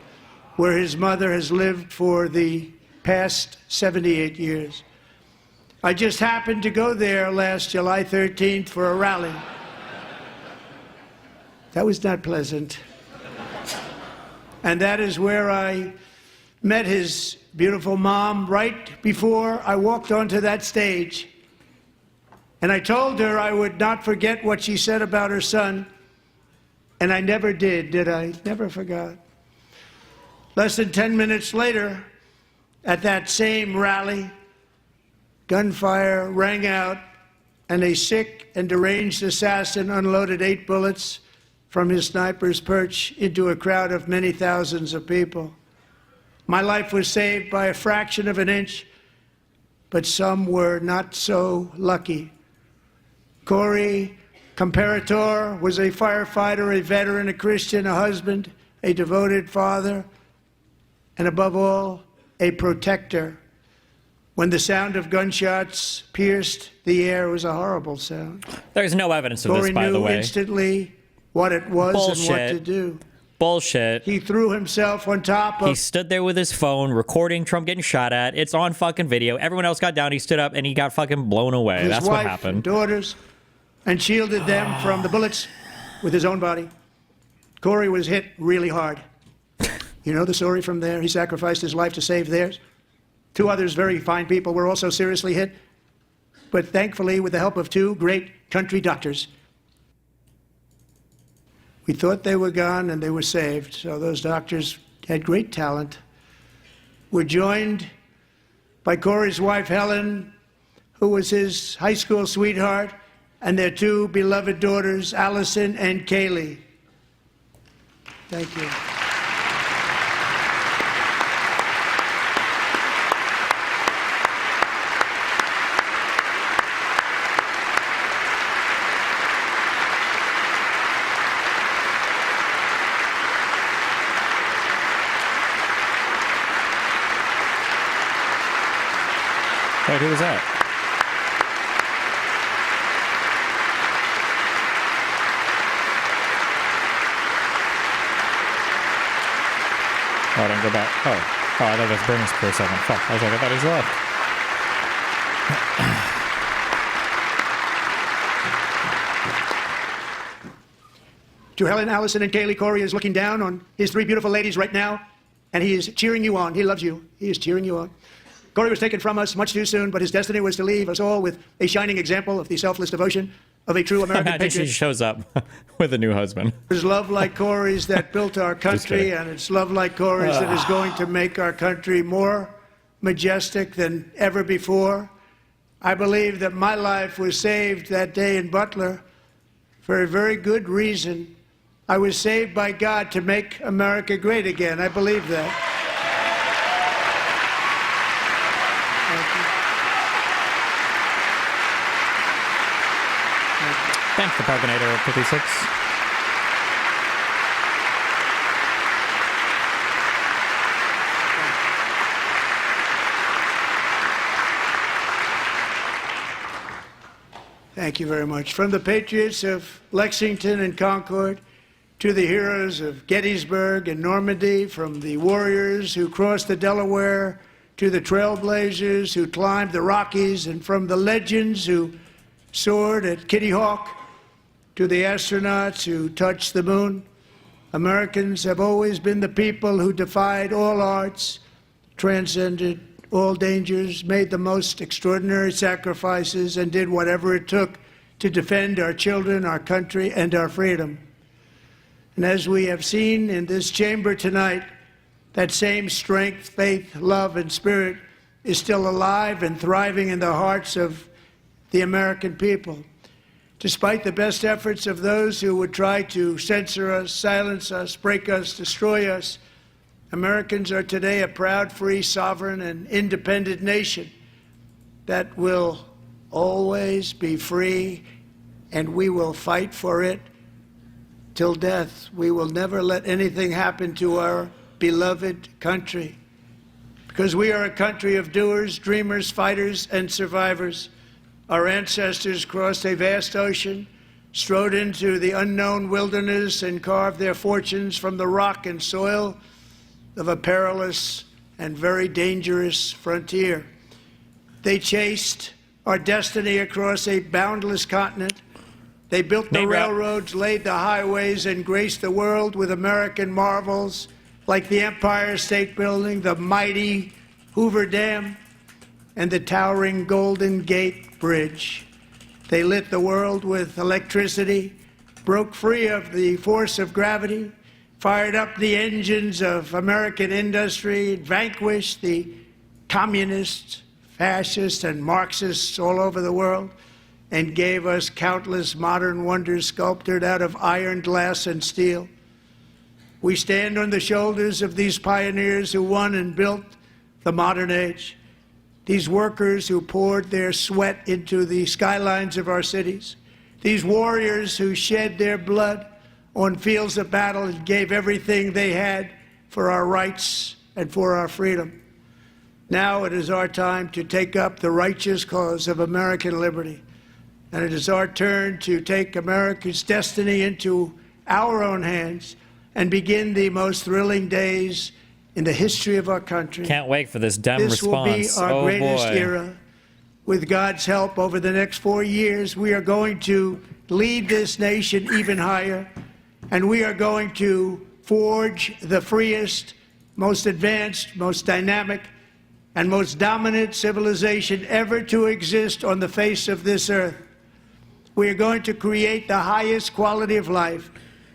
Where his mother has lived for the past 78 years. I just happened to go there last July 13th for a rally. That was not pleasant. And that is where I met his beautiful mom right before I walked onto that stage. And I told her I would not forget what she said about her son. And I never did I? Never forgot. Less than 10 minutes later, at that same rally, gunfire rang out, and a sick and deranged assassin unloaded 8 bullets from his sniper's perch into a crowd of many thousands of people. My life was saved by a fraction of an inch, but some were not so lucky. Corey Comparator was a firefighter, a veteran, a Christian, a husband, a devoted father, and above all, a protector. When the sound of gunshots pierced the air, it was a horrible sound. There's no evidence of this, by the way. Corey knew instantly what it was Bullshit. and what to do. Bullshit. He threw himself on top of... He stood there with his phone, recording Trump getting shot at. It's on fucking video. Everyone else got down. He stood up, and he got fucking blown away. His That's wife what happened. And daughters, and shielded them from the bullets with his own body. Corey was hit really hard. You know the story from there? He sacrificed his life to save theirs. 2 others, very fine people, were also seriously hit. But thankfully, with the help of 2 great country doctors, we thought they were gone and they were saved. So those doctors had great talent. We're joined by Corey's wife, Helen, who was his high school sweetheart, and their 2 beloved daughters, Allison and Kaylee. Thank you. Wait, who was that? Oh, I didn't go back. Oh, I thought that's Bernie's for a second. Fuck, I was like, I thought he was left. To Helen, Allison, and Kaylee, Corey is looking down on his 3 beautiful ladies right now, and he is cheering you on. He loves you. He is cheering you on. Corey was taken from us much too soon, but his destiny was to leave us all with a shining example of the selfless devotion of a true American patriot. Imagine she shows up with a new husband. It's love like Corey's that built our country, and it's love like Corey's that is going to make our country more majestic than ever before. I believe that my life was saved that day in Butler for a very good reason. I was saved by God to make America great again. I believe that. Thanks, the Parkinator 56. Thank you very much. From the patriots of Lexington and Concord to the heroes of Gettysburg and Normandy, from the warriors who crossed the Delaware to the trailblazers who climbed the Rockies, and from the legends who soared at Kitty Hawk to the astronauts who touched the moon, Americans have always been the people who defied all odds, transcended all dangers, made the most extraordinary sacrifices, and did whatever it took to defend our children, our country, and our freedom. And as we have seen in this chamber tonight, that same strength, faith, love, and spirit is still alive and thriving in the hearts of the American people. Despite the best efforts of those who would try to censor us, silence us, break us, destroy us, Americans are today a proud, free, sovereign, and independent nation that will always be free, and we will fight for it till death. We will never let anything happen to our beloved country, because we are a country of doers, dreamers, fighters, and survivors. Our ancestors crossed a vast ocean, strode into the unknown wilderness, and carved their fortunes from the rock and soil of a perilous and very dangerous frontier. They chased our destiny across a boundless continent. They built the railroads, laid the highways, and graced the world with American marvels like the Empire State Building, the mighty Hoover Dam, and the towering Golden Gate Bridge. They lit the world with electricity, broke free of the force of gravity, fired up the engines of American industry, vanquished the communists, fascists, and Marxists all over the world, and gave us countless modern wonders sculptured out of iron, glass, and steel. We stand on the shoulders of these pioneers who won and built the modern age. These workers who poured their sweat into the skylines of our cities. These warriors who shed their blood on fields of battle and gave everything they had for our rights and for our freedom. Now it is our time to take up the righteous cause of American liberty. And it is our turn to take America's destiny into our own hands and begin the most thrilling days in the history of our country. Can't wait for this Dem response. This will be our greatest era. With God's help, over the next 4 years, we are going to lead this nation even higher, and we are going to forge the freest, most advanced, most dynamic, and most dominant civilization ever to exist on the face of this earth. We are going to create the highest quality of life.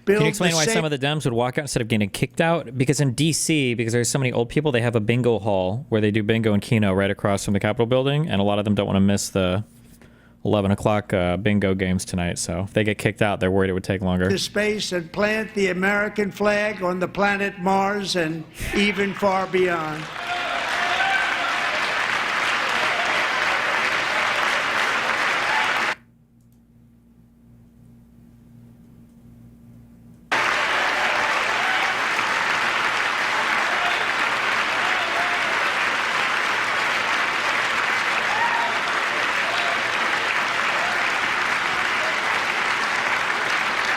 Can you explain why some of the Dems would walk out instead of getting kicked out? Because in D.C., because there's so many old people, they have a bingo hall where they do bingo and Keno right across from the Capitol building, and a lot of them don't want to miss the 11 o'clock bingo games tonight. So if they get kicked out, they're worried it would take longer. To space and plant the American flag on the planet Mars and even far beyond.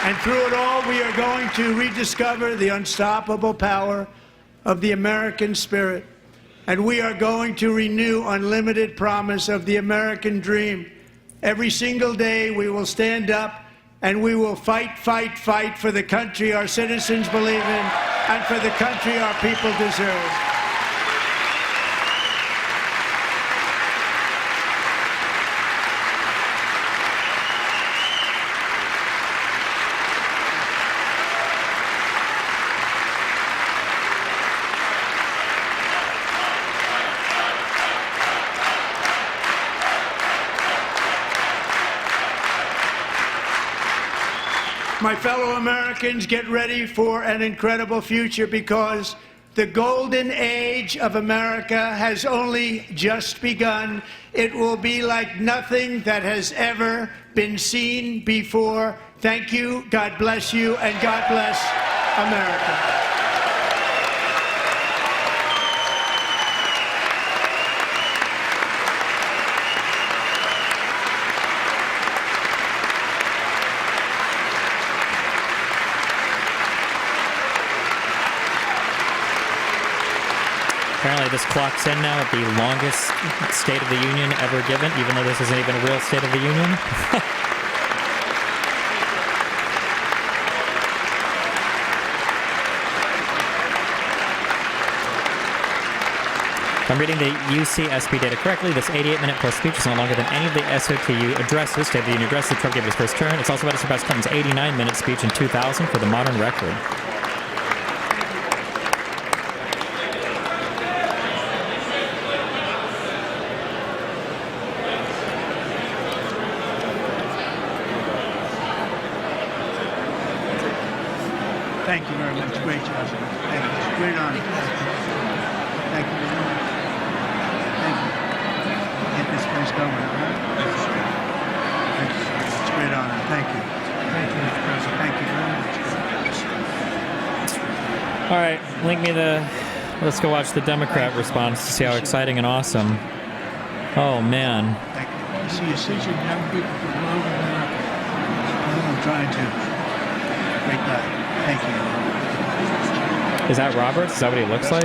And through it all, we are going to rediscover the unstoppable power of the American spirit. And we are going to renew unlimited promise of the American dream. Every single day, we will stand up and we will fight, fight, fight for the country our citizens believe in and for the country our people deserve. My fellow Americans, get ready for an incredible future because the golden age of America has only just begun. It will be like nothing that has ever been seen before. Thank you, God bless you, and God bless America. Apparently this clocks in now at the longest State of the Union ever given, even though this isn't even a real State of the Union. If I'm reading the UCSB data correctly, this 88-minute plus speech is no longer than any of the SOTU addresses, State of the Union addresses Trump gave his first term. It's also about to surpass Clinton's 89-minute speech in 2000 for the modern record. Thank you very much. Great job. Thank you. Great honor. Thank you very much. Thank you. Get this place going, all right? Thank you. It's a great honor. Thank you. Thank you, Mr. President. Thank you very much. All right, link me let's go watch the Democrat response to see how exciting and awesome. Oh, man. Thank you. I see you teaching young people to love America. I'm trying to. Great guy. Thank you. Is that Roberts? Is that what he looks like?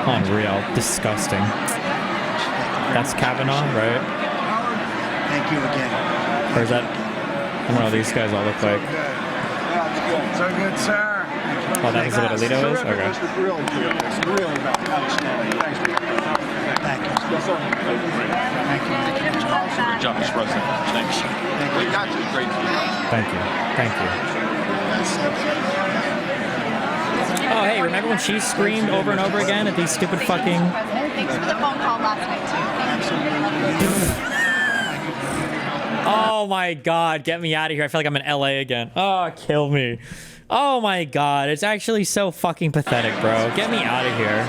Unreal. Disgusting. That's Kavanaugh, right? Thank you again. Or is that... I don't know, these guys all look like... So good, sir. Oh, that is what Alito is? Okay. This is really good. It's really outstanding. Thanks. Thank you. Yes, sir. Thank you. Good job, Mr. President. Thanks. We got you. Great. Thank you. Thank you. Oh, hey, remember when she screamed over and over again at these stupid fucking... Thanks for the phone call last night, too. Oh my God, get me out of here. I feel like I'm in LA again. Oh, kill me. Oh my God, it's actually so fucking pathetic, bro. Get me out of here.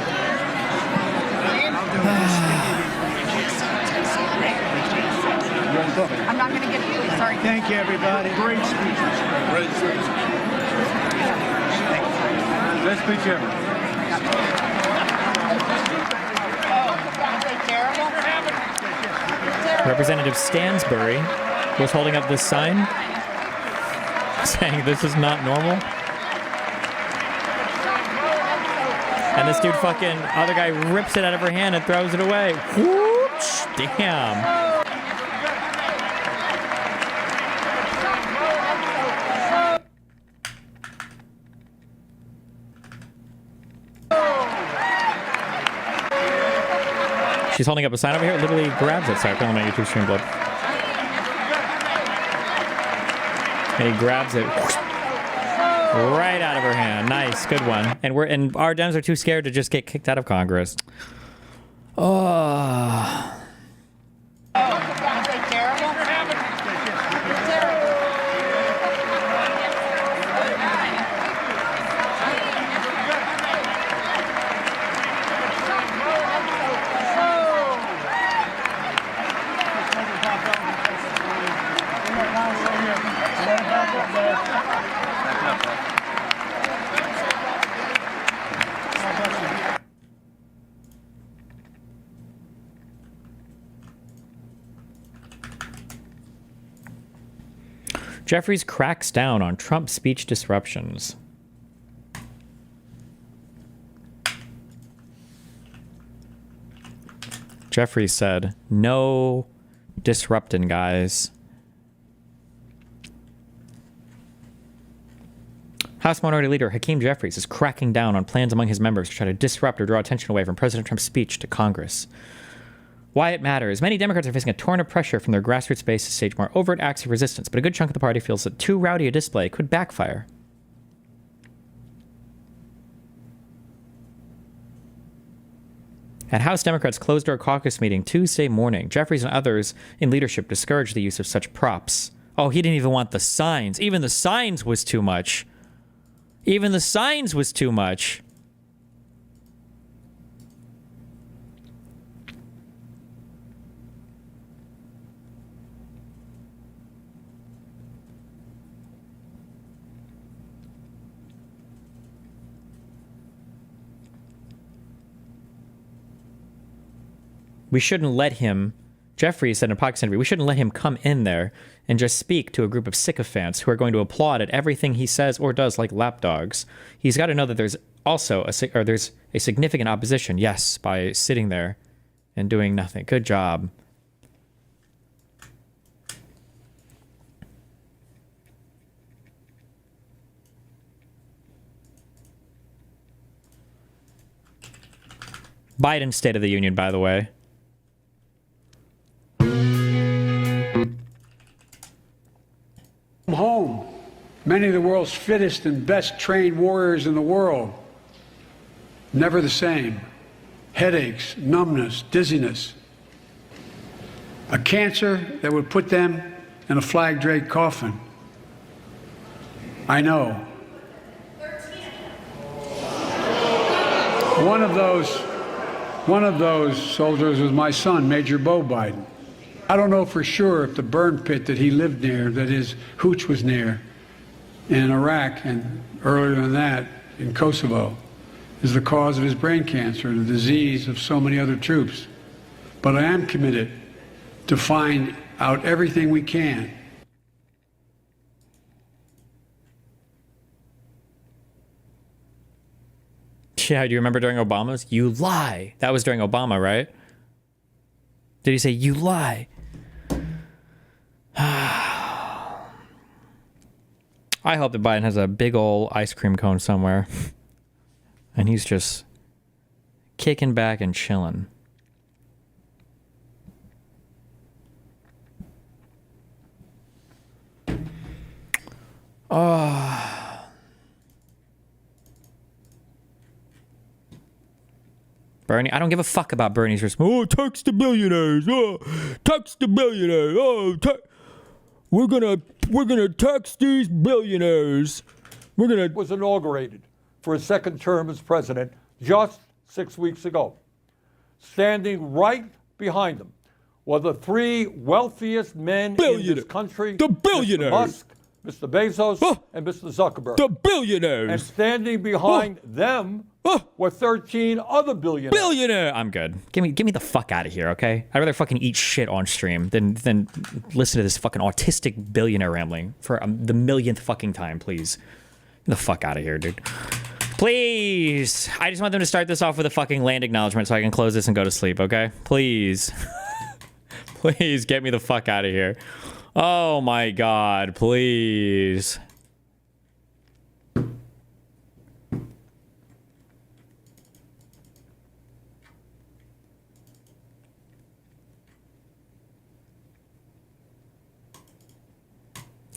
I'm not going to get it. Sorry. Thank you, everybody. Great speeches. Great speech. Best speech ever. Representative Stansbury was holding up this sign saying this is not normal. And this dude fucking, other guy rips it out of her hand and throws it away. Whoosh, damn. She's holding up a sign over here, literally grabs it. Sorry, I'm putting on my YouTube stream blood. And he grabs it right out of her hand. Nice, good one. And our Dems are too scared to just get kicked out of Congress. Oh. Jeffries cracks down on Trump speech disruptions. Jeffries said, no disrupting, guys. House Minority Leader Hakeem Jeffries is cracking down on plans among his members to try to disrupt or draw attention away from President Trump's speech to Congress. Why it matters. Many Democrats are facing a torrent of pressure from their grassroots base to stage more overt acts of resistance, but a good chunk of the party feels that too rowdy a display could backfire. At House Democrats' closed-door caucus meeting Tuesday morning, Jeffries and others in leadership discouraged the use of such props Oh, he didn't even want the signs. Even the signs was too much. Even the signs was too much. We shouldn't let him, Jeffrey said in a podcast interview, we shouldn't let him come in there and just speak to a group of sycophants who are going to applaud at everything he says or does like lapdogs. He's got to know that there's also there's a significant opposition, yes, by sitting there and doing nothing. Good job. Biden's State of the Union, by the way. Home. Many of the world's fittest and best trained warriors in the world. Never the same. Headaches, numbness, dizziness. A cancer that would put them in a flag-draped coffin. I know. One of those soldiers was my son, Major Bo Biden. I don't know for sure if the burn pit that he lived near, that his hooch was near, in Iraq and earlier than that in Kosovo, is the cause of his brain cancer, the disease of so many other troops. But I am committed to find out everything we can. Yeah, do you remember during Obama's? You lie. That was during Obama, right? Did he say, you lie? I hope that Biden has a big old ice cream cone somewhere. And he's just kicking back and chilling. Bernie, I don't give a fuck about Bernie's response. Oh, tax the billionaires. Oh, tax the billionaires. Oh, we're gonna tax these billionaires. Was inaugurated for his second term as president just 6 weeks ago. Standing right behind him were the three wealthiest men in this country. The billionaires. Mr. Musk, Mr. Bezos, and Mr. Zuckerberg. The billionaires. And standing behind them were 13 other billionaires. Billionaire. I'm good. Give me the fuck out of here, okay? I'd rather fucking eat shit on stream than listen to this fucking autistic billionaire rambling for the millionth fucking time, please. Get the fuck out of here, dude. Please. I just want them to start this off with a fucking land acknowledgement so I can close this and go to sleep, okay? Please. Please get me the fuck out of here. Oh my god, please.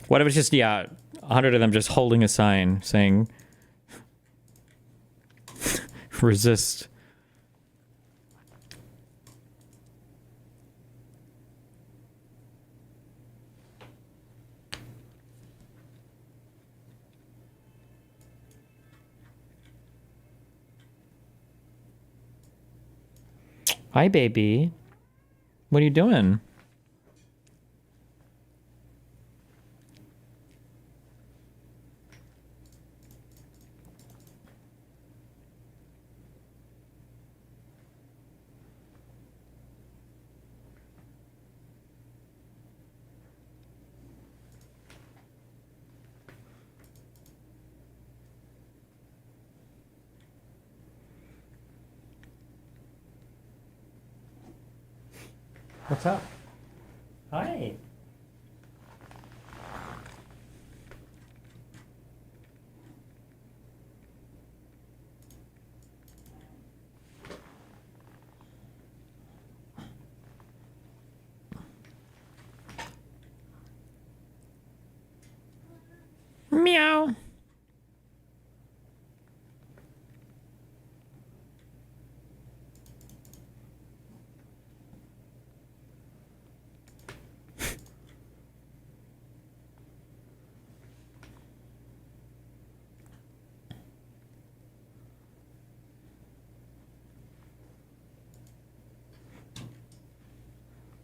What if it's just, 100 of them just holding a sign saying, resist. Hi, baby. What are you doing? What's up? Hi. Meow.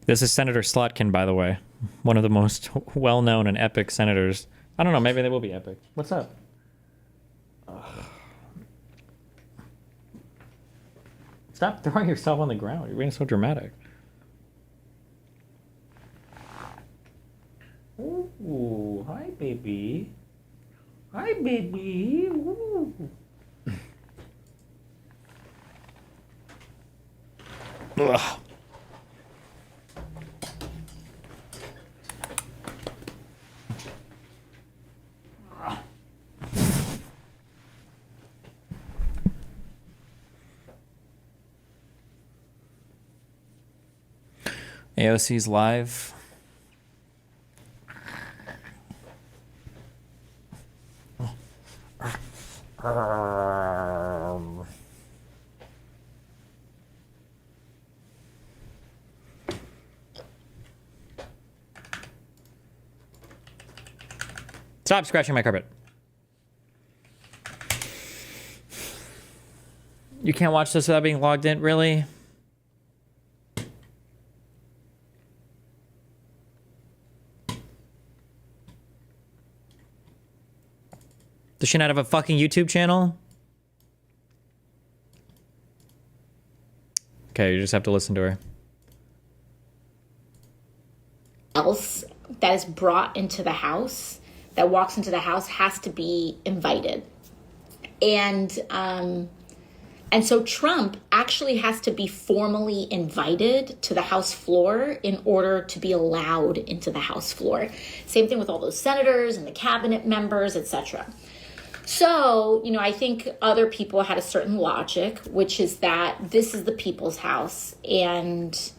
This is Senator Slotkin, by the way. One of the most well-known and epic senators. I don't know, maybe they will be epic. What's up? Stop throwing yourself on the ground. You're being so dramatic. Ooh, hi, baby. Hi, baby. Ooh. Ugh. AOC's live. Stop scratching my carpet. You can't watch this without being logged in, really? Does she not have a fucking YouTube channel? Okay, you just have to listen to her. Else that is brought into the house, that walks into the house, has to be invited. And so Trump actually has to be formally invited to the House floor in order to be allowed into the House floor. Same thing with all those senators and the cabinet members, etc. So, you know, I think other people had a certain logic, which is that this is the people's house, and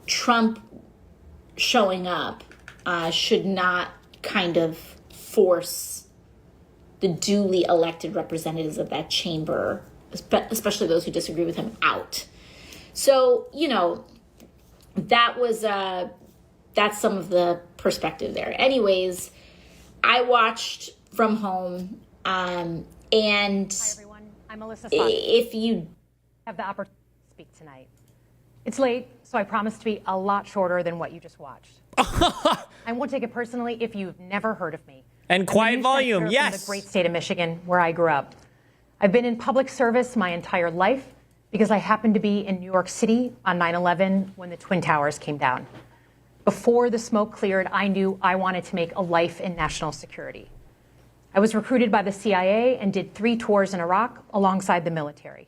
Trump showing up should not kind of force the duly elected representatives of that chamber, especially those who disagree with him, out. So, you know, that was that's some of the perspective there. Anyways, I watched from home, and hi everyone, I'm Melissa Fox. If you have the opportunity to speak tonight, it's late, so I promise to be a lot shorter than what you just watched. I won't take it personally if you've never heard of me. And quiet volume, yes. From the great state of Michigan, where I grew up. I've been in public service my entire life because I happened to be in New York City on 9/11 when the Twin Towers came down. Before the smoke cleared, I knew I wanted to make a life in national security. I was recruited by the CIA and did 3 tours in Iraq alongside the military.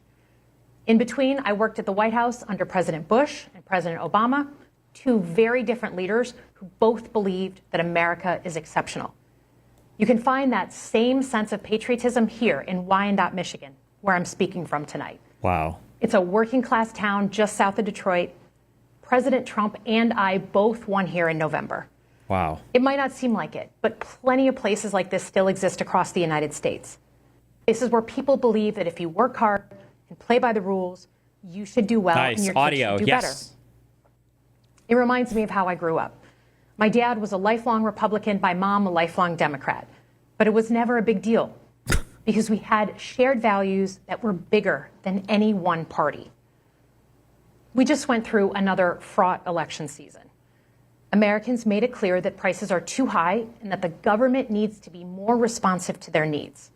In between, I worked at the White House under President Bush and President Obama, 2 very different leaders who both believed that America is exceptional. You can find that same sense of patriotism here in Wyandotte, Michigan, where I'm speaking from tonight. Wow. It's a working class town just south of Detroit. President Trump and I both won here in November. Wow. It might not seem like it, but plenty of places like this still exist across the United States. Places where people believe that if you work hard and play by the rules, you should do well and your kids should do better. It reminds me of how I grew up. My dad was a lifelong Republican, my mom a lifelong Democrat. But it was never a big deal because we had shared values that were bigger than any one party. We just went through another fraught election season. Americans made it clear that prices are too high and that the government needs to be more responsive to their needs.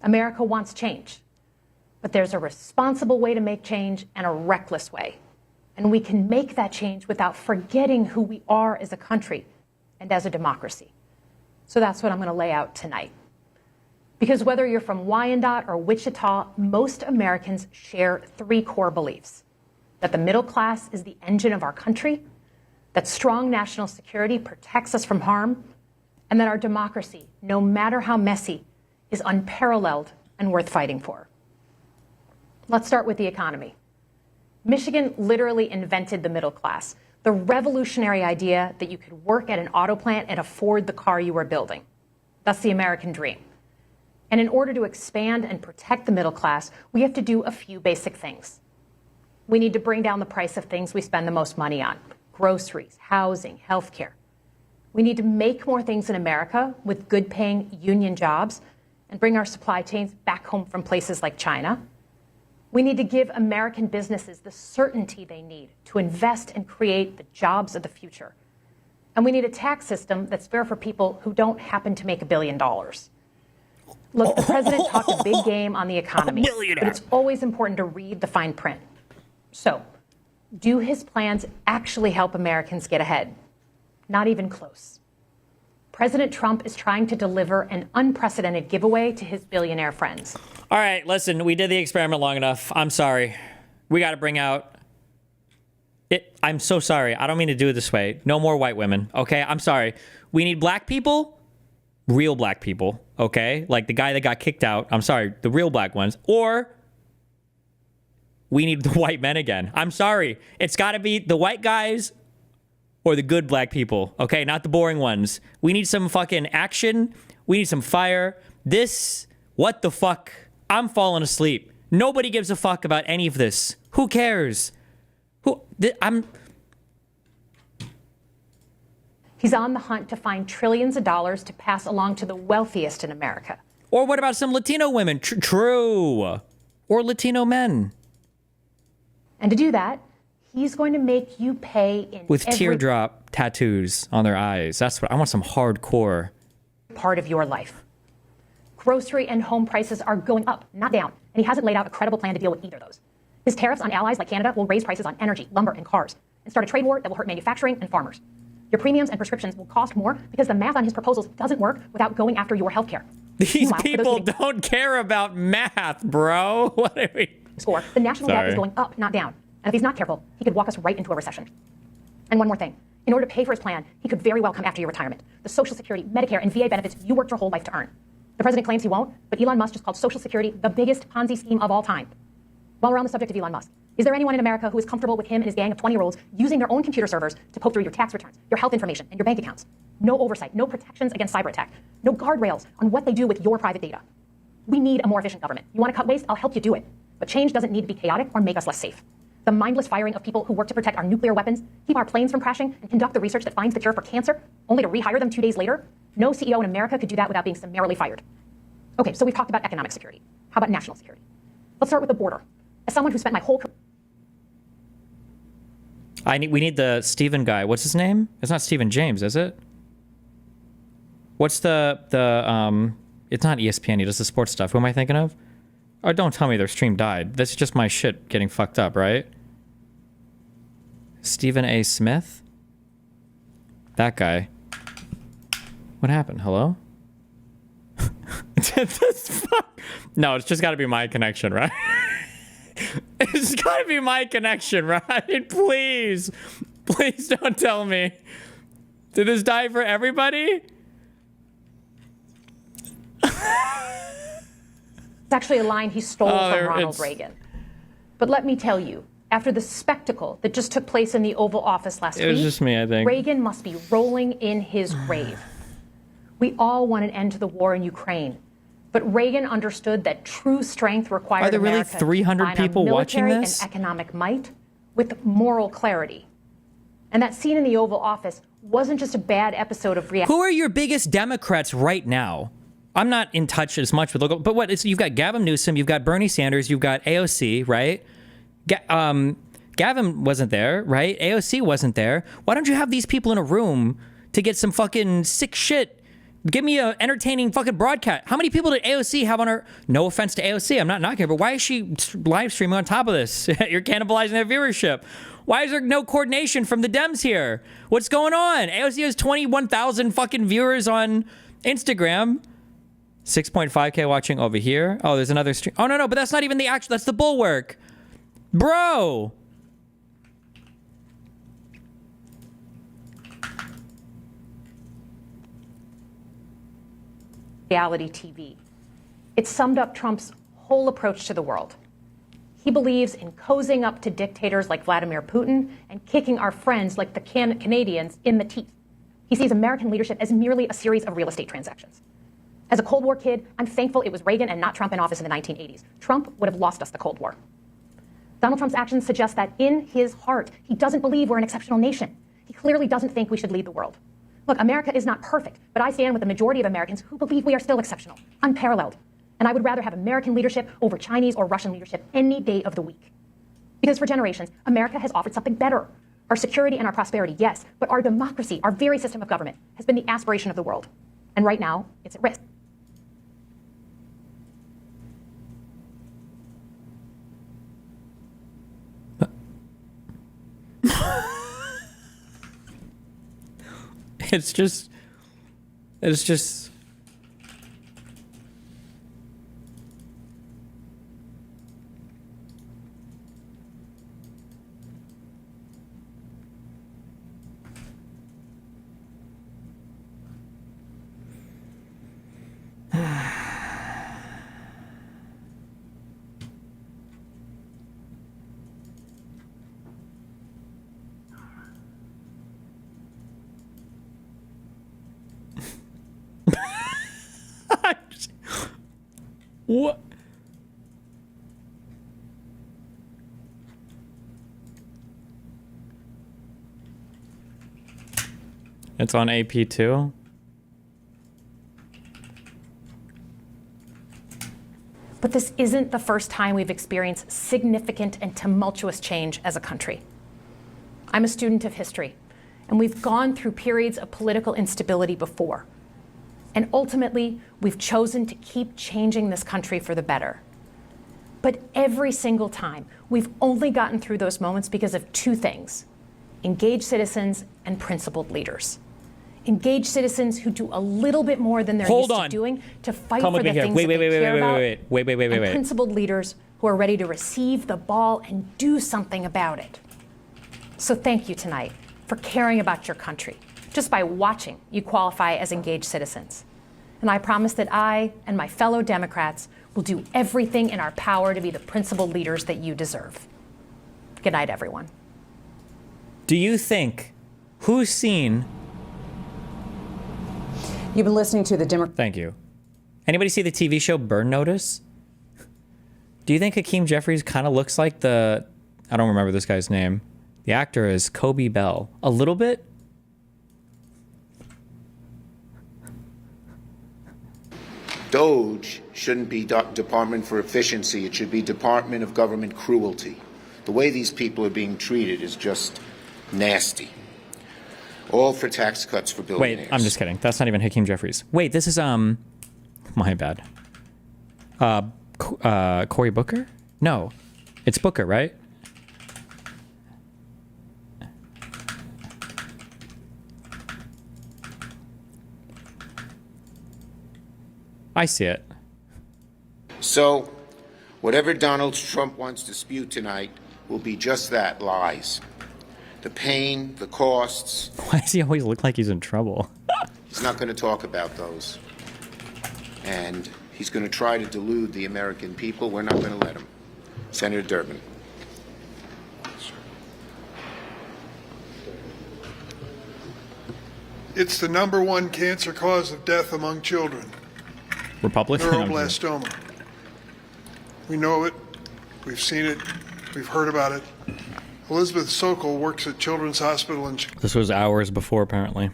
America wants change, but there's a responsible way to make change and a reckless way. And we can make that change without forgetting who we are as a country and as a democracy. So that's what I'm going to lay out tonight. Because whether you're from Wyandotte or Wichita, most Americans share 3 core beliefs: that the middle class is the engine of our country, that strong national security protects us from harm, and that our democracy, no matter how messy, is unparalleled and worth fighting for. Let's start with the economy. Michigan literally invented the middle class, the revolutionary idea that you could work at an auto plant and afford the car you were building. That's the American dream. And in order to expand and protect the middle class, we have to do a few basic things. We need to bring down the price of things we spend the most money on: groceries, housing, healthcare. We need to make more things in America with good-paying union jobs and bring our supply chains back home from places like China. We need to give American businesses the certainty they need to invest and create the jobs of the future. And we need a tax system that's fair for people who don't happen to make $1 billion. Look, the president talked a big game on the economy, but it's always important to read the fine print. So, do his plans actually help Americans get ahead? Not even close. President Trump is trying to deliver an unprecedented giveaway to his billionaire friends. All right, listen, we did the experiment long enough. I'm sorry. We got to bring out it. I'm so sorry. I don't mean to do it this way. No more white women, okay? I'm sorry. We need black people, real black people, okay? Like the guy that got kicked out. I'm sorry, the real black ones. Or we need the white men again. I'm sorry. It's got to be the white guys or the good black people, okay? Not the boring ones. We need some fucking action. We need some fire. This, what the fuck? I'm falling asleep. Nobody gives a fuck about any of this. Who cares? He's on the hunt to find trillions of dollars to pass along to the wealthiest in America. Or what about some Latino women? True. Or Latino men. And to do that, he's going to make you pay in with teardrop tattoos on their eyes. That's what I want, some hardcore part of your life. Grocery and home prices are going up, not down, and he hasn't laid out a credible plan to deal with either of those. His tariffs on allies like Canada will raise prices on energy, lumber, and cars, and start a trade war that will hurt manufacturing and farmers. Your premiums and prescriptions will cost more because the math on his proposals doesn't work without going after your health care. These people don't care about math, bro. What are we? Score. The national debt is going up, not down. And if he's not careful, he could walk us right into a recession. And one more thing. In order to pay for his plan, he could very well come after your retirement. The Social Security, Medicare, and VA benefits you worked your whole life to earn. The president claims he won't, but Elon Musk just called Social Security the biggest Ponzi scheme of all time. While we're on the subject of Elon Musk, is there anyone in America who is comfortable with him and his gang of 20-year-olds using their own computer servers to poke through your tax returns, your health information, and your bank accounts? No oversight, no protections against cyber attack, no guardrails on what they do with your private data. We need a more efficient government. You want to cut waste? I'll help you do it. But change doesn't need to be chaotic or make us less safe. The mindless firing of people who work to protect our nuclear weapons, keep our planes from crashing, and conduct the research that finds the cure for cancer, only to rehire them 2 days later? No CEO in America could do that without being summarily fired. Okay, so we've talked about economic security. How about national security? Let's start with the border. As someone who spent my whole career... We need the Stephen guy. What's his name? It's not Stephen James, is it? What's it's not ESPN, he does the sports stuff. Who am I thinking of? Oh, don't tell me their stream died. That's just my shit getting fucked up, right? Stephen A. Smith? That guy. What happened? Hello? No, it's just got to be my connection, right? It's got to be my connection, right? Please. Please don't tell me. Did this die for everybody? It's actually a line he stole from Ronald Reagan. But let me tell you, after the spectacle that just took place in the Oval Office last week, it was just me, I think. Reagan must be rolling in his grave. We all want an end to the war in Ukraine, but Reagan understood that true strength required Are there really America 300 people watching this? And economic might with moral clarity. And that scene in the Oval Office wasn't just a bad episode of reality. Who are your biggest Democrats right now? I'm not in touch as much with local, but what? You've got Gavin Newsom, you've got Bernie Sanders, you've got AOC, right? Gavin wasn't there, right? AOC wasn't there. Why don't you have these people in a room to get some fucking sick shit? Give me an entertaining fucking broadcast. How many people did AOC have on her? No offense to AOC, I'm not knocking her, but why is she live streaming on top of this? You're cannibalizing their viewership. Why is there no coordination from the Dems here? What's going on? AOC has 21,000 fucking viewers on Instagram. 6.5K watching over here. Oh, there's another stream. Oh, no, but that's not even the actual, that's the Bulwark. Bro. Reality TV. It summed up Trump's whole approach to the world. He believes in cozying up to dictators like Vladimir Putin and kicking our friends like the Canadians in the teeth. He sees American leadership as merely a series of real estate transactions. As a Cold War kid, I'm thankful it was Reagan and not Trump in office in the 1980s. Trump would have lost us the Cold War. Donald Trump's actions suggest that in his heart, he doesn't believe we're an exceptional nation. He clearly doesn't think we should lead the world. Look, America is not perfect, but I stand with the majority of Americans who believe we are still exceptional, unparalleled. And I would rather have American leadership over Chinese or Russian leadership any day of the week. Because for generations, America has offered something better. Our security and our prosperity, yes, but our democracy, our very system of government, has been the aspiration of the world. And right now, it's at risk. It's just what? It's on AP too. But this isn't the first time we've experienced significant and tumultuous change as a country. I'm a student of history, and we've gone through periods of political instability before. And ultimately, we've chosen to keep changing this country for the better. But every single time, we've only gotten through those moments because of two things: engaged citizens and principled leaders. Engaged citizens who do a little bit more than they're used to doing to fight for the things that they care about. And principled leaders who are ready to receive the ball and do something about it. So thank you tonight for caring about your country. Just by watching, you qualify as engaged citizens. And I promise that I and my fellow Democrats will do everything in our power to be the principled leaders that you deserve. Good night, everyone. Do you think, who's seen... You've been listening to the Democrat... Thank you. Anybody see the TV show Burn Notice? Do you think Hakeem Jeffries kind of looks like the... I don't remember this guy's name. The actor is Kobe Bell. A little bit? DOGE shouldn't be Department for Efficiency. It should be Department of Government Cruelty. The way these people are being treated is just nasty. All for tax cuts for billionaires. Wait, I'm just kidding. That's not even Hakeem Jeffries. Wait, this is, my bad. Cory Booker? No. It's Booker, right? I see it. So, whatever Donald Trump wants to spew tonight will be just that, lies. The pain, the costs. Why does he always look like he's in trouble? He's not going to talk about those. And he's going to try to delude the American people. We're not going to let him. Senator Durbin. It's the #1 cancer cause of death among children. Republican? Neuroblastoma. We know it. We've seen it. We've heard about it. Elizabeth Sokol works at Children's Hospital in Chicago. This was hours before, apparently.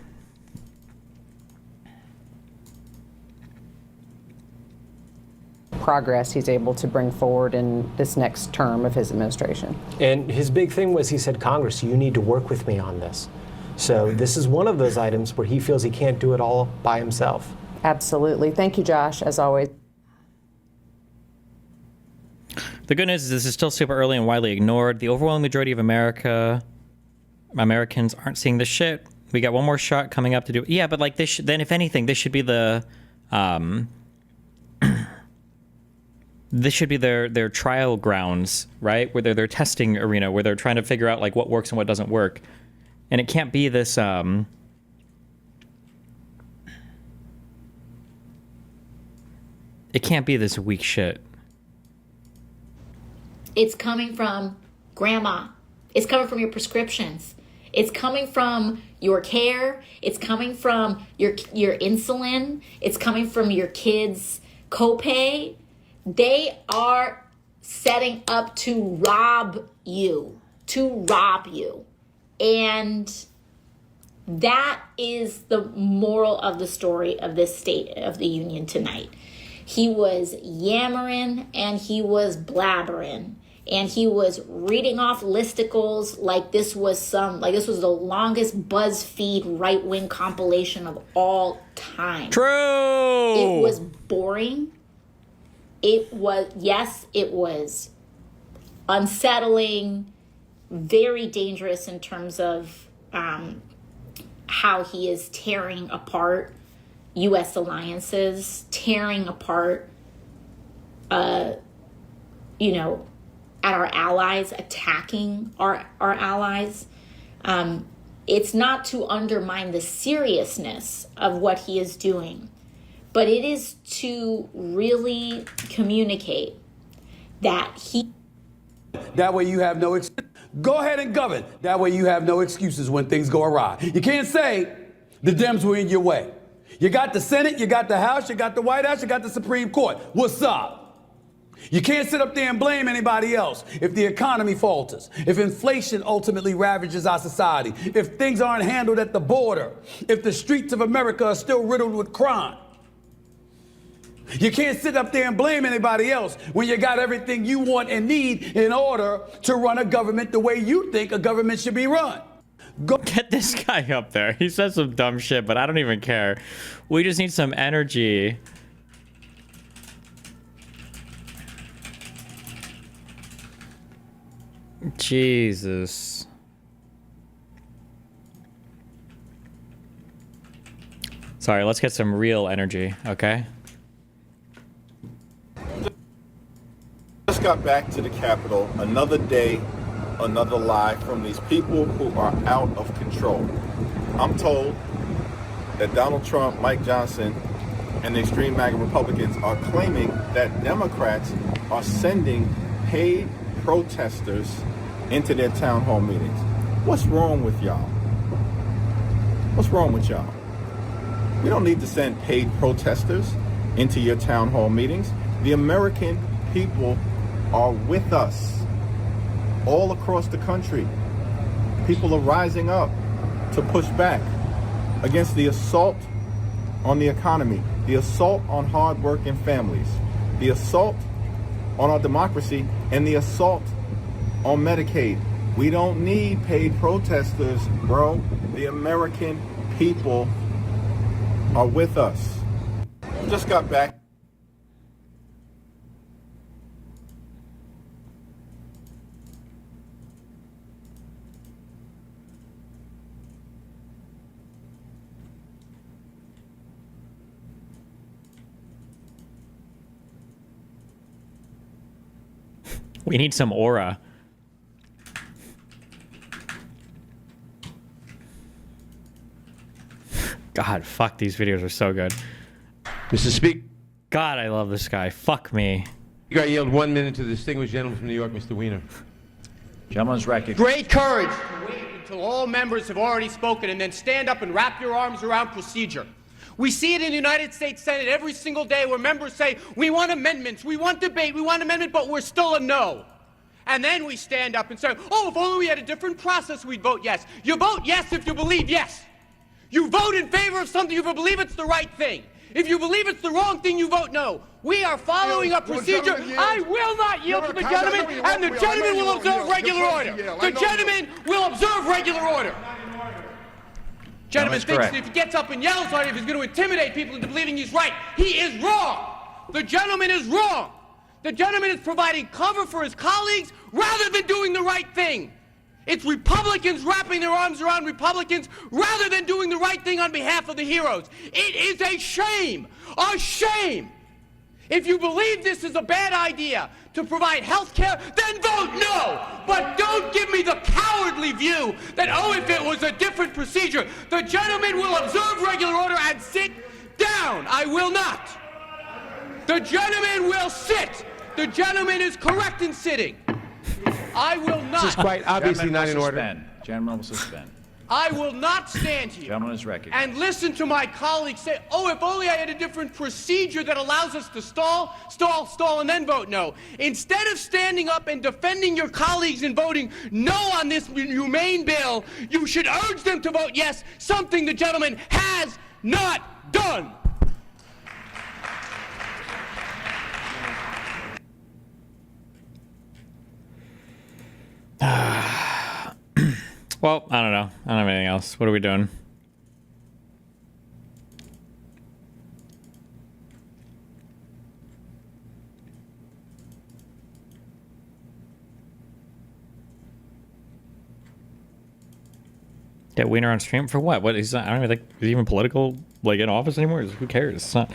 Progress he's able to bring forward in this next term of his administration. And his big thing was, he said, Congress, you need to work with me on this. So this is one of those items where he feels he can't do it all by himself. Absolutely. Thank you, Josh, as always. The good news is this is still super early and widely ignored. The overwhelming majority of Americans aren't seeing this shit. We got one more shot coming up to do. Yeah, but like this, then if anything, this should be the, this should be their trial grounds, right? Where they're their testing arena, where they're trying to figure out like what works and what doesn't work. And it can't be this, it can't be this weak shit. It's coming from grandma. It's coming from your prescriptions. It's coming from your care. It's coming from your insulin. It's coming from your kids' copay. They are setting up to rob you. And that is the moral of the story of this State of the Union tonight. He was yammering and he was blabbering. And he was reading off listicles like this was the longest BuzzFeed right-wing compilation of all time. True. It was boring. It was unsettling, very dangerous in terms of how he is tearing apart U.S. alliances, tearing apart, at our allies, attacking our allies. It's not to undermine the seriousness of what he is doing, but it is to really communicate that he... That way you have no excuse. Go ahead and govern. That way you have no excuses when things go awry. You can't say the Dems were in your way. You got the Senate, you got the House, you got the White House, you got the Supreme Court. What's up? You can't sit up there and blame anybody else if the economy falters, if inflation ultimately ravages our society, if things aren't handled at the border, if the streets of America are still riddled with crime. You can't sit up there and blame anybody else when you got everything you want and need in order to run a government the way you think a government should be run. Get this guy up there. He says some dumb shit, but I don't even care. We just need some energy. Jesus. Sorry, let's get some real energy, okay? Just got back to the Capitol. Another day, another lie from these people who are out of control. I'm told that Donald Trump, Mike Johnson, and the extreme MAGA Republicans are claiming that Democrats are sending paid protesters into their town hall meetings. What's wrong with y'all? What's wrong with y'all? We don't need to send paid protesters into your town hall meetings. The American people are with us all across the country. People are rising up to push back against the assault on the economy, the assault on hard-working families, the assault on our democracy, and the assault on Medicaid. We don't need paid protesters, bro. The American people are with us. Just got back. We need some aura. God, fuck, these videos are so good. Mr. Speaker. God, I love this guy. Fuck me. You got yield 1 minute to the distinguished gentleman from New York, Mr. Weiner. Gentleman's recognized. Great courage to wait until all members have already spoken and then stand up and wrap your arms around procedure. We see it in the United States Senate every single day where members say, we want amendments, we want debate, we want amendment, but we're still a no. And then we stand up and say, oh, if only we had a different process, we'd vote yes. You vote yes if you believe yes. You vote in favor of something if you believe it's the right thing. If you believe it's the wrong thing, you vote no. We are following a procedure. I will not yield to the gentleman, and the gentleman will observe regular order. The gentleman will observe regular order. Gentleman thinks that if he gets up and yells on it, if he's going to intimidate people into believing he's right, he is wrong. The gentleman is wrong. The gentleman is providing cover for his colleagues rather than doing the right thing. It's Republicans wrapping their arms around Republicans rather than doing the right thing on behalf of the heroes. It is a shame. A shame. If you believe this is a bad idea to provide health care, then vote no. But don't give me the cowardly view that, oh, if it was a different procedure, the gentleman will observe regular order and sit down. I will not. The gentleman will sit. The gentleman is correct in sitting. I will not. This is quite obviously not in order. Gentleman will suspend. I will not stand here Gentleman is recognized. and listen to my colleagues say, oh, if only I had a different procedure that allows us to stall, and then vote no. Instead of standing up and defending your colleagues and voting no on this humane bill, you should urge them to vote yes, something the gentleman has not done. Well, I don't know. I don't have anything else. What are we doing? Get Wiener on stream for what? What is that? I don't even think he's even political, like in office anymore. Who cares? It's not.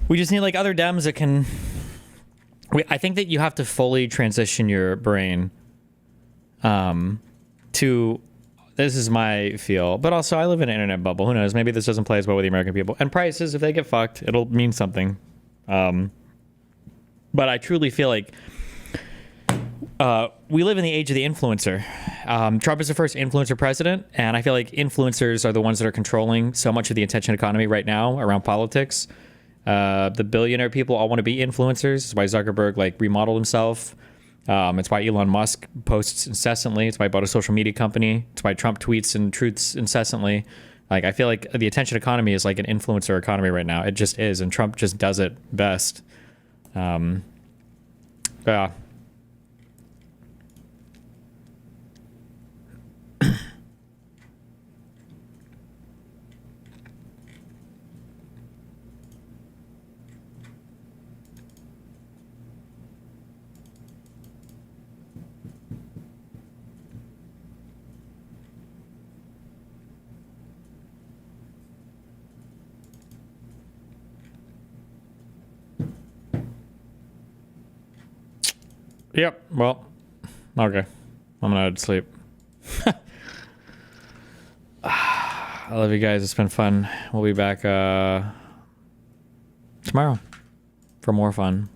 We just need like other Dems that can. I think that you have to fully transition your brain. To this is my feel, but also I live in an internet bubble. Who knows? Maybe this doesn't play as well with the American people. And prices, if they get fucked, it'll mean something. But I truly feel like. We live in the age of the influencer. Trump is the first influencer president, and I feel like influencers are the ones that are controlling so much of the attention economy right now around politics. The billionaire people all want to be influencers. That's why Zuckerberg like remodeled himself. It's why Elon Musk posts incessantly. It's why he bought a social media company. It's why Trump tweets and truths incessantly. Like I feel like the attention economy is like an influencer economy right now. It just is, and Trump just does it best. Yeah. Yep. Well, okay. I'm gonna head to sleep. I love you guys. It's been fun. We'll be back tomorrow for more fun.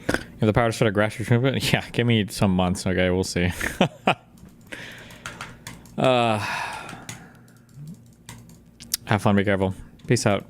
You have the power to start a grassroots movement? Yeah, give me some months. Okay, we'll see. Have fun. Be careful. Peace out.